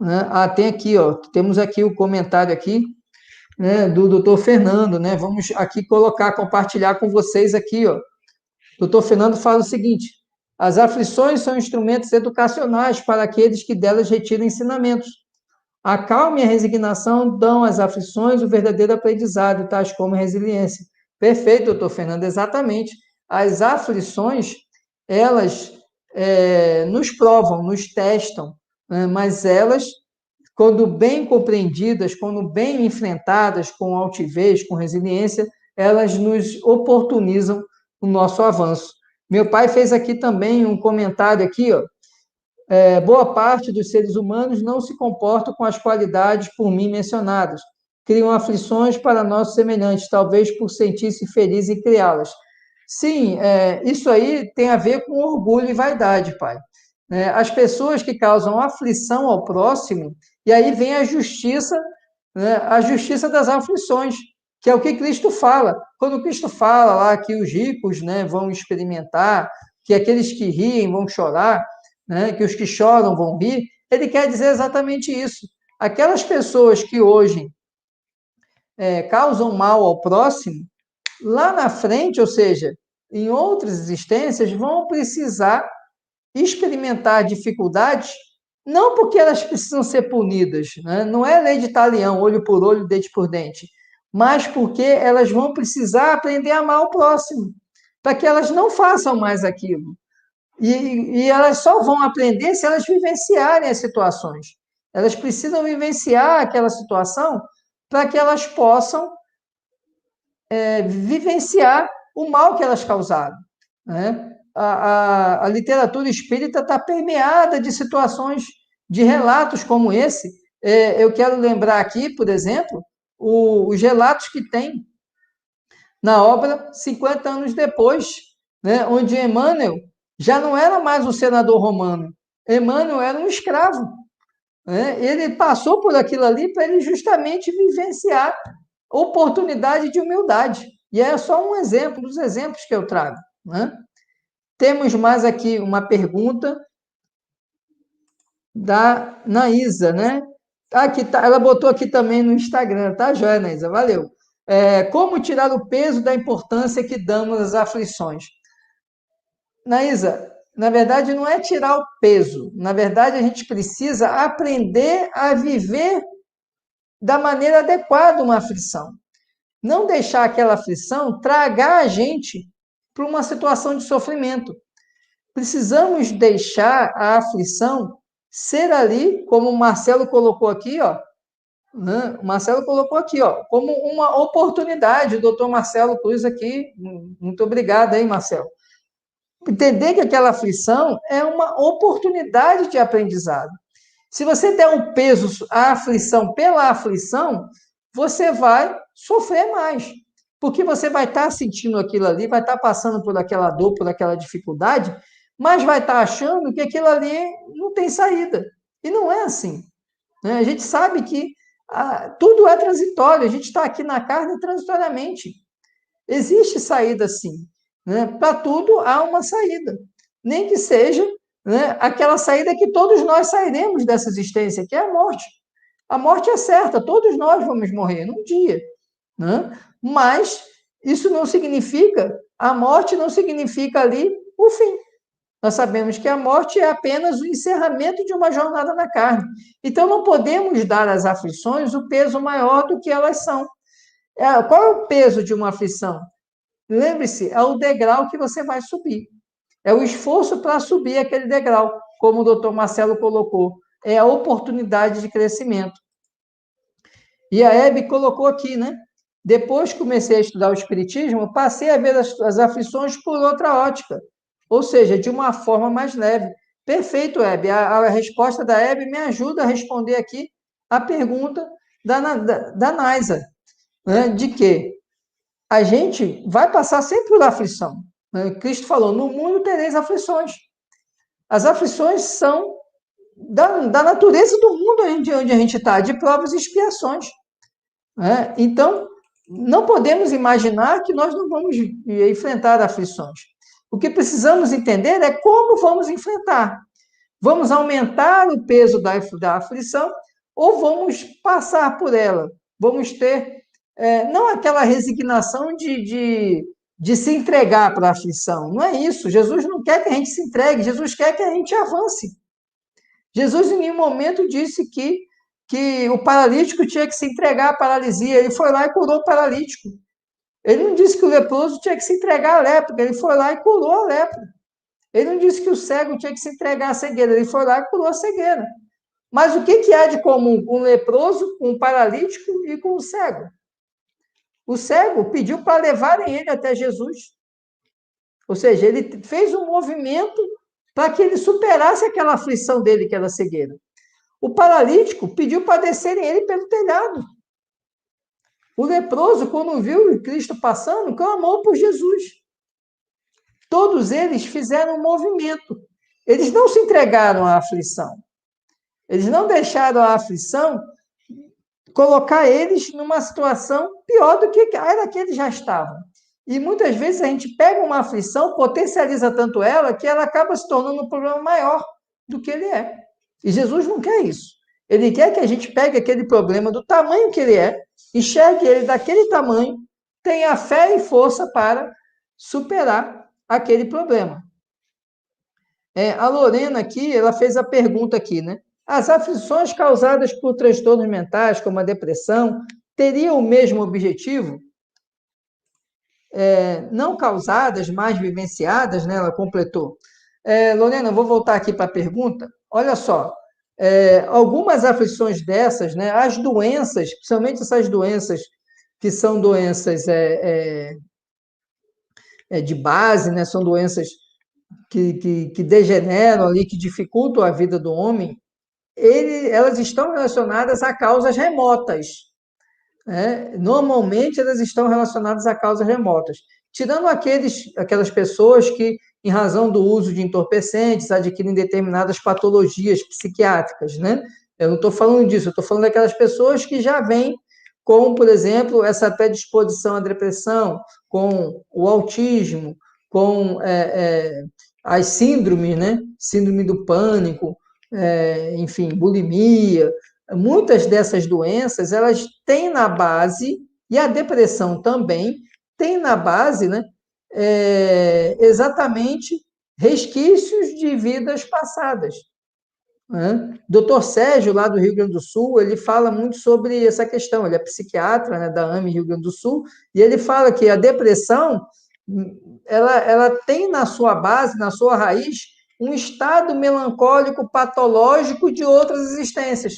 né? Tem aqui, ó, temos aqui o comentário aqui, né, do doutor Fernando, né? Vamos aqui compartilhar com vocês aqui, ó. O doutor Fernando fala o seguinte: as aflições são instrumentos educacionais para aqueles que delas retiram ensinamentos. A calma e a resignação dão às aflições o verdadeiro aprendizado, tais como a resiliência. Perfeito, doutor Fernando, exatamente. As aflições, elas nos provam, nos testam, né? Mas elas, quando bem compreendidas, quando bem enfrentadas com altivez, com resiliência, elas nos oportunizam o nosso avanço. Meu pai fez aqui também um comentário aqui, ó. Boa parte dos seres humanos não se comportam com as qualidades por mim mencionadas. Criam aflições para nossos semelhantes, talvez por sentir-se feliz em criá-las. Sim, isso aí tem a ver com orgulho e vaidade, pai. As pessoas que causam aflição ao próximo, e aí vem a justiça, né, a justiça das aflições, que é o que Cristo fala. Quando Cristo fala lá que os ricos, né, vão experimentar, que aqueles que riem vão chorar, né, que os que choram vão rir, ele quer dizer exatamente isso. Aquelas pessoas que hoje causam mal ao próximo, lá na frente, ou seja, em outras existências, vão precisar experimentar dificuldades, não porque elas precisam ser punidas, né? Não é lei de talião, olho por olho, dente por dente, mas porque elas vão precisar aprender a amar o próximo. para que elas não façam mais aquilo. E elas só vão aprender se elas vivenciarem as situações. Elas precisam vivenciar aquela situação para que elas possam vivenciar o mal que elas causaram. Né? A literatura espírita está permeada de situações, de relatos como esse. Eu quero lembrar aqui, por exemplo, os relatos que tem na obra 50 anos depois, né? Onde Emmanuel já não era mais um senador romano, Emmanuel era um escravo. Né? Ele passou por aquilo ali para ele justamente vivenciar oportunidade de humildade. E é só um exemplo dos exemplos que eu trago. Né? Temos mais aqui uma pergunta da Naísa, né? Aqui tá, ela botou aqui também no Instagram, tá, joia, Naísa? Valeu. Como tirar o peso da importância que damos às aflições? Naísa, na verdade, não é tirar o peso. Na verdade, a gente precisa aprender a viver da maneira adequada uma aflição. Não deixar aquela aflição tragar a gente para uma situação de sofrimento. Precisamos deixar a aflição ser ali, como o Marcelo colocou aqui, ó, né? O Marcelo colocou aqui, ó, como uma oportunidade, o doutor Marcelo Cruz aqui, muito obrigado aí, Marcelo. Entender que aquela aflição é uma oportunidade de aprendizado. Se você der um peso à aflição pela aflição, você vai sofrer mais. Porque você vai estar sentindo aquilo ali, vai estar passando por aquela dor, por aquela dificuldade, mas vai estar achando que aquilo ali não tem saída. E não é assim. Né? A gente sabe que tudo é transitório, a gente está aqui na carne transitoriamente. Existe saída sim. Né? Para tudo há uma saída. Nem que seja, né, aquela saída que todos nós sairemos dessa existência, que é a morte. A morte é certa, todos nós vamos morrer num dia. Né? Mas isso não significa, a morte não significa ali o fim. Nós sabemos que a morte é apenas o encerramento de uma jornada na carne. Então, não podemos dar às aflições o peso maior do que elas são. Qual é o peso de uma aflição? Lembre-se, é o degrau que você vai subir. É o esforço para subir aquele degrau, como o doutor Marcelo colocou. É a oportunidade de crescimento. E a Hebe colocou aqui, né? Depois que comecei a estudar o Espiritismo, passei a ver as aflições por outra ótica, ou seja, de uma forma mais leve. Perfeito, Hebe. A resposta da Hebe me ajuda a responder aqui a pergunta da Naisa, né? De que a gente vai passar sempre por aflição. Né? Cristo falou, no mundo tereis aflições. As aflições são da natureza do mundo onde a gente está, de provas e expiações. Né? Então, não podemos imaginar que nós não vamos enfrentar aflições. O que precisamos entender é como vamos enfrentar. Vamos aumentar o peso da aflição ou vamos passar por ela? Vamos ter, não aquela resignação de se entregar para a aflição. Não é isso. Jesus não quer que a gente se entregue, Jesus quer que a gente avance. Jesus em nenhum momento disse que o paralítico tinha que se entregar à paralisia. Ele foi lá e curou o paralítico. Ele não disse que o leproso tinha que se entregar à lepra. Ele foi lá e curou a lepra. Ele não disse que o cego tinha que se entregar à cegueira. Ele foi lá e curou a cegueira. Mas o que há de comum com o leproso, com o paralítico e com o cego? O cego pediu para levarem ele até Jesus. Ou seja, ele fez um movimento para que ele superasse aquela aflição dele, que era a cegueira. O paralítico pediu para descerem ele pelo telhado. O leproso, quando viu Cristo passando, clamou por Jesus. Todos eles fizeram um movimento. Eles não se entregaram à aflição. Eles não deixaram a aflição colocar eles numa situação pior do que era que eles já estavam. E muitas vezes a gente pega uma aflição, potencializa tanto ela, que ela acaba se tornando um problema maior do que ele é. E Jesus não quer isso. Ele quer que a gente pegue aquele problema do tamanho que ele é, enxergue ele daquele tamanho, tenha fé e força para superar aquele problema. A Lorena aqui, ela fez a pergunta aqui, né? As aflições causadas por transtornos mentais, como a depressão, teriam o mesmo objetivo? não causadas, mas vivenciadas, né? Ela completou. Lorena, eu vou voltar aqui para a pergunta. Olha só, algumas aflições dessas, né? As doenças, principalmente essas doenças que são doenças de base, né? São doenças que degeneram ali, que dificultam a vida do homem, elas estão relacionadas a causas remotas. Né? Normalmente elas estão relacionadas a causas remotas, tirando aquelas pessoas que, em razão do uso de entorpecentes, adquirem determinadas patologias psiquiátricas, né? Eu não estou falando disso, eu estou falando daquelas pessoas que já vêm com, por exemplo, essa predisposição à depressão, com o autismo, com as síndromes, né? Síndrome do pânico, enfim, bulimia. Muitas dessas doenças, elas têm na base, e a depressão também, tem na base, né, exatamente resquícios de vidas passadas. Né? Dr. Sérgio, lá do Rio Grande do Sul, ele fala muito sobre essa questão. Ele é psiquiatra, né, da AME Rio Grande do Sul, e ele fala que a depressão, ela tem na sua base, na sua raiz, um estado melancólico patológico de outras existências.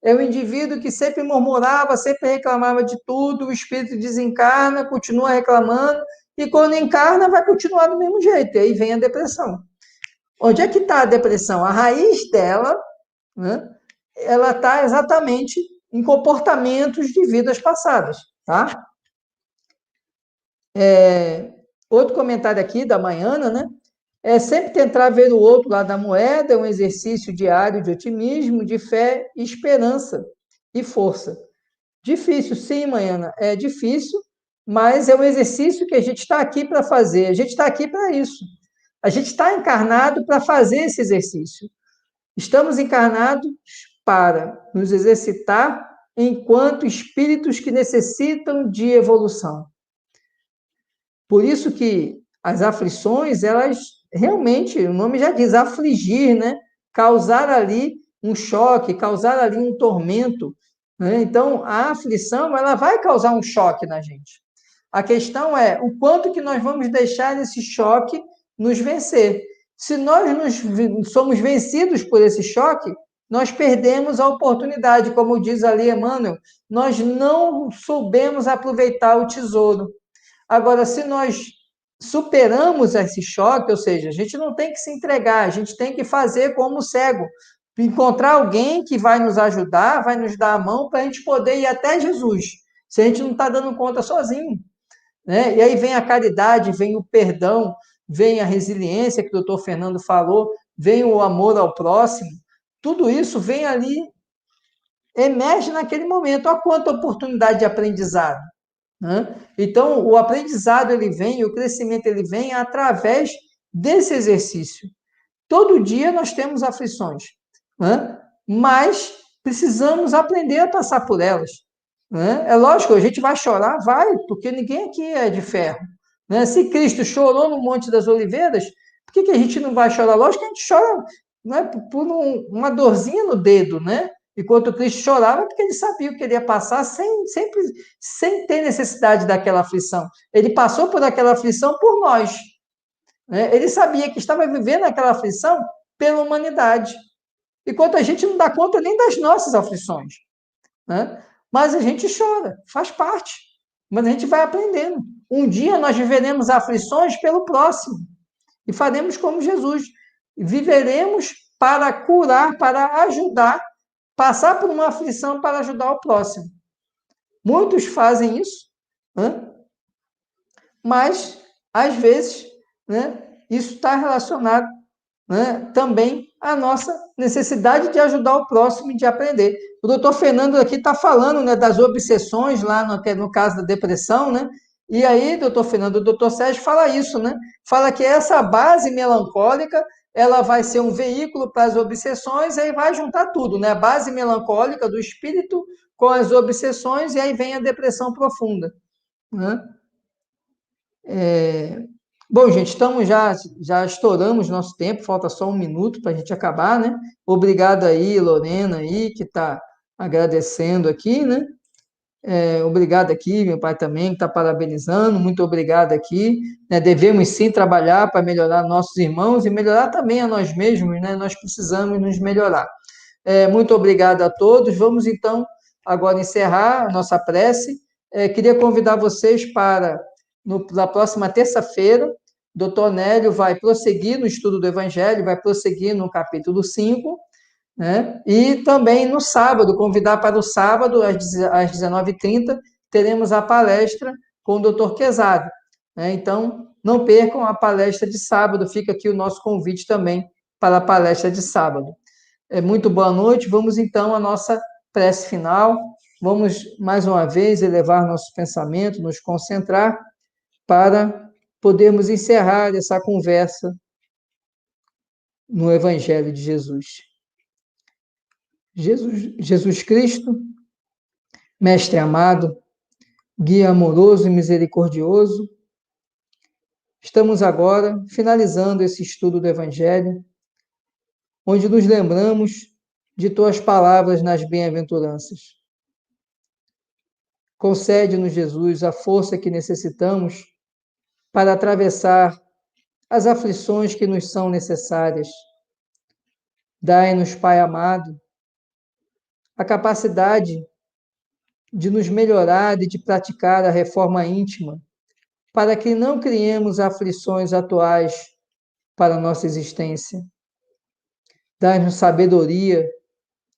É o indivíduo que sempre murmurava, sempre reclamava de tudo, o espírito desencarna, continua reclamando, e quando encarna, vai continuar do mesmo jeito. E aí vem a depressão. Onde é que está a depressão? A raiz dela, né, ela está exatamente em comportamentos de vidas passadas, tá? Outro comentário aqui da Maiana, né? Sempre tentar ver o outro lado da moeda, é um exercício diário de otimismo, de fé, esperança e força. Difícil, sim, Maiana, é difícil, mas é um exercício que a gente está aqui para fazer, a gente está aqui para isso. A gente está encarnado para fazer esse exercício. Estamos encarnados para nos exercitar enquanto espíritos que necessitam de evolução. Por isso que as aflições, elas realmente, o nome já diz, afligir, né? Causar ali um choque, causar ali um tormento. Né? Então, a aflição, ela vai causar um choque na gente. A questão é o quanto que nós vamos deixar esse choque nos vencer. Se nós somos vencidos por esse choque, nós perdemos a oportunidade, como diz ali Emmanuel, nós não soubemos aproveitar o tesouro. Agora, se nós superamos esse choque, ou seja, a gente não tem que se entregar, a gente tem que fazer como o cego, encontrar alguém que vai nos ajudar, vai nos dar a mão para a gente poder ir até Jesus, se a gente não está dando conta sozinho. Né? E aí vem a caridade, vem o perdão, vem a resiliência que o doutor Fernando falou, vem o amor ao próximo, tudo isso vem ali, emerge naquele momento. Olha quanta oportunidade de aprendizado. Né? Então, o aprendizado ele vem, o crescimento ele vem através desse exercício. Todo dia nós temos aflições, né? Mas precisamos aprender a passar por elas. Né? É lógico, a gente vai chorar, vai, porque ninguém aqui é de ferro. Né? Se Cristo chorou no Monte das Oliveiras, por que a gente não vai chorar? Lógico que a gente chora, né, por uma dorzinha no dedo, né? Enquanto Cristo chorava, porque ele sabia o que ele ia passar sem ter necessidade daquela aflição. Ele passou por aquela aflição por nós. Né? Ele sabia que estava vivendo aquela aflição pela humanidade. Enquanto a gente não dá conta nem das nossas aflições. Né? Mas a gente chora, faz parte. Mas a gente vai aprendendo. Um dia nós viveremos aflições pelo próximo. E faremos como Jesus. Viveremos para curar, para ajudar, passar por uma aflição para ajudar o próximo. Muitos fazem isso, né? Mas, às vezes, né, isso está relacionado, né, também à nossa necessidade de ajudar o próximo e de aprender. O doutor Fernando aqui está falando, né, das obsessões lá no caso da depressão, né? E aí, doutor Fernando, o doutor Sérgio fala isso, né? Fala que essa base melancólica ela vai ser um veículo para as obsessões, e aí vai juntar tudo, né? A base melancólica do espírito com as obsessões, e aí vem a depressão profunda. Né? Bom, gente, já estouramos nosso tempo, falta só um minuto para a gente acabar, né? Obrigado aí, Lorena, aí, que está agradecendo aqui, né? Obrigado aqui, meu pai também, que está parabenizando, muito obrigado aqui. Né? Devemos sim trabalhar para melhorar nossos irmãos e melhorar também a nós mesmos, né? Nós precisamos nos melhorar. Muito obrigado a todos. Vamos então agora encerrar a nossa prece. Queria convidar vocês para, na próxima terça-feira, o doutor Nélio vai prosseguir no estudo do Evangelho, vai prosseguir no capítulo 5, né? E também no sábado, convidar para o sábado, às 19h30, teremos a palestra com o doutor Quezado. Né? Então, não percam a palestra de sábado, fica aqui o nosso convite também para a palestra de sábado. Muito boa noite, vamos então à nossa prece final, vamos mais uma vez elevar nossos pensamentos, nos concentrar para podermos encerrar essa conversa no Evangelho de Jesus. Jesus Cristo, Mestre amado, Guia amoroso e misericordioso, estamos agora finalizando esse estudo do Evangelho, onde nos lembramos de tuas palavras nas bem-aventuranças. Concede-nos, Jesus, a força que necessitamos para atravessar as aflições que nos são necessárias. Dai-nos, Pai amado, a capacidade de nos melhorar e de praticar a reforma íntima, para que não criemos aflições atuais para a nossa existência. Dai-nos sabedoria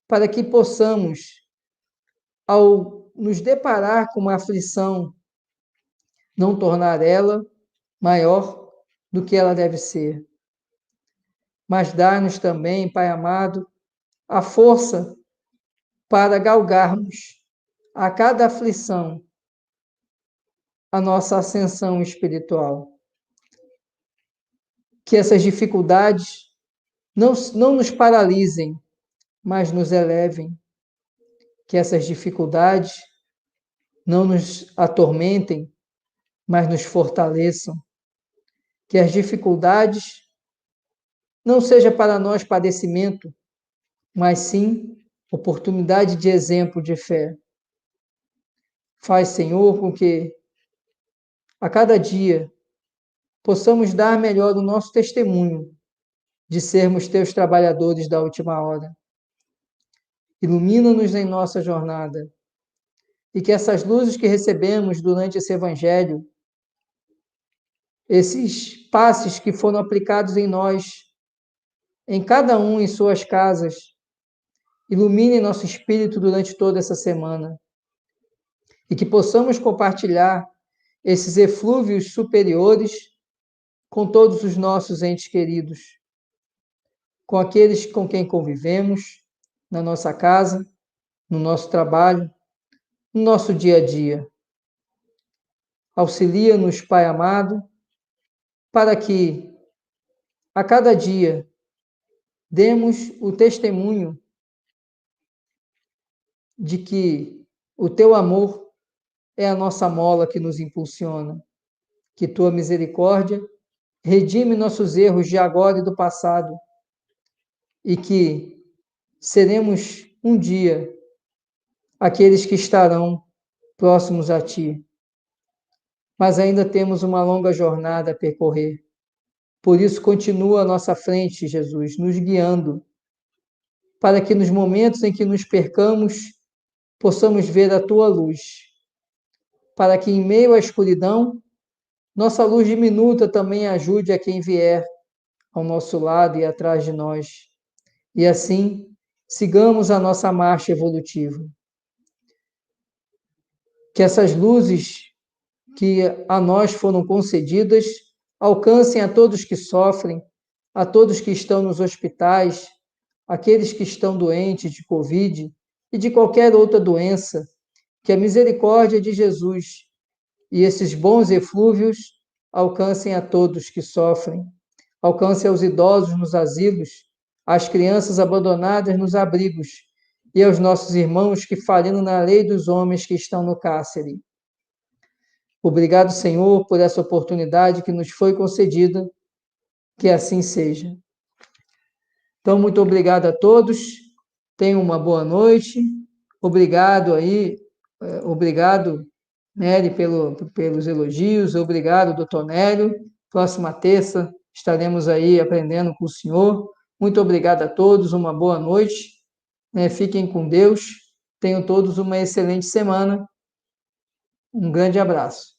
para que possamos, ao nos deparar com uma aflição, não tornar ela maior do que ela deve ser. Mas dai-nos também, Pai amado, a força para galgarmos a cada aflição a nossa ascensão espiritual. Que essas dificuldades não nos paralisem, mas nos elevem. Que essas dificuldades não nos atormentem, mas nos fortaleçam. Que as dificuldades não seja para nós padecimento, mas sim oportunidade de exemplo de fé. Faz, Senhor, com que a cada dia possamos dar melhor o nosso testemunho de sermos teus trabalhadores da última hora. Ilumina-nos em nossa jornada e que essas luzes que recebemos durante esse Evangelho, esses passes que foram aplicados em nós, em cada um em suas casas, ilumine nosso espírito durante toda essa semana e que possamos compartilhar esses eflúvios superiores com todos os nossos entes queridos, com aqueles com quem convivemos, na nossa casa, no nosso trabalho, no nosso dia a dia. Auxilia-nos, Pai amado, para que a cada dia demos o testemunho de que o teu amor é a nossa mola que nos impulsiona, que tua misericórdia redime nossos erros de agora e do passado, e que seremos um dia aqueles que estarão próximos a ti. Mas ainda temos uma longa jornada a percorrer. Por isso, continua à nossa frente, Jesus, nos guiando, para que nos momentos em que nos percamos, possamos ver a tua luz, para que em meio à escuridão, nossa luz diminuta também ajude a quem vier ao nosso lado e atrás de nós. E assim, sigamos a nossa marcha evolutiva. Que essas luzes que a nós foram concedidas alcancem a todos que sofrem, a todos que estão nos hospitais, aqueles que estão doentes de Covid e de qualquer outra doença, que a misericórdia de Jesus e esses bons eflúvios alcancem a todos que sofrem, alcancem aos idosos nos asilos, às crianças abandonadas nos abrigos e aos nossos irmãos que faliram na lei dos homens que estão no cárcere. Obrigado, Senhor, por essa oportunidade que nos foi concedida, que assim seja. Então, muito obrigado a todos, tenham uma boa noite, obrigado aí Obrigado, Nery, pelos elogios. Obrigado, doutor Nélio. Próxima terça estaremos aí aprendendo com o senhor. Muito obrigado a todos, uma boa noite. Fiquem com Deus. Tenham todos uma excelente semana. Um grande abraço.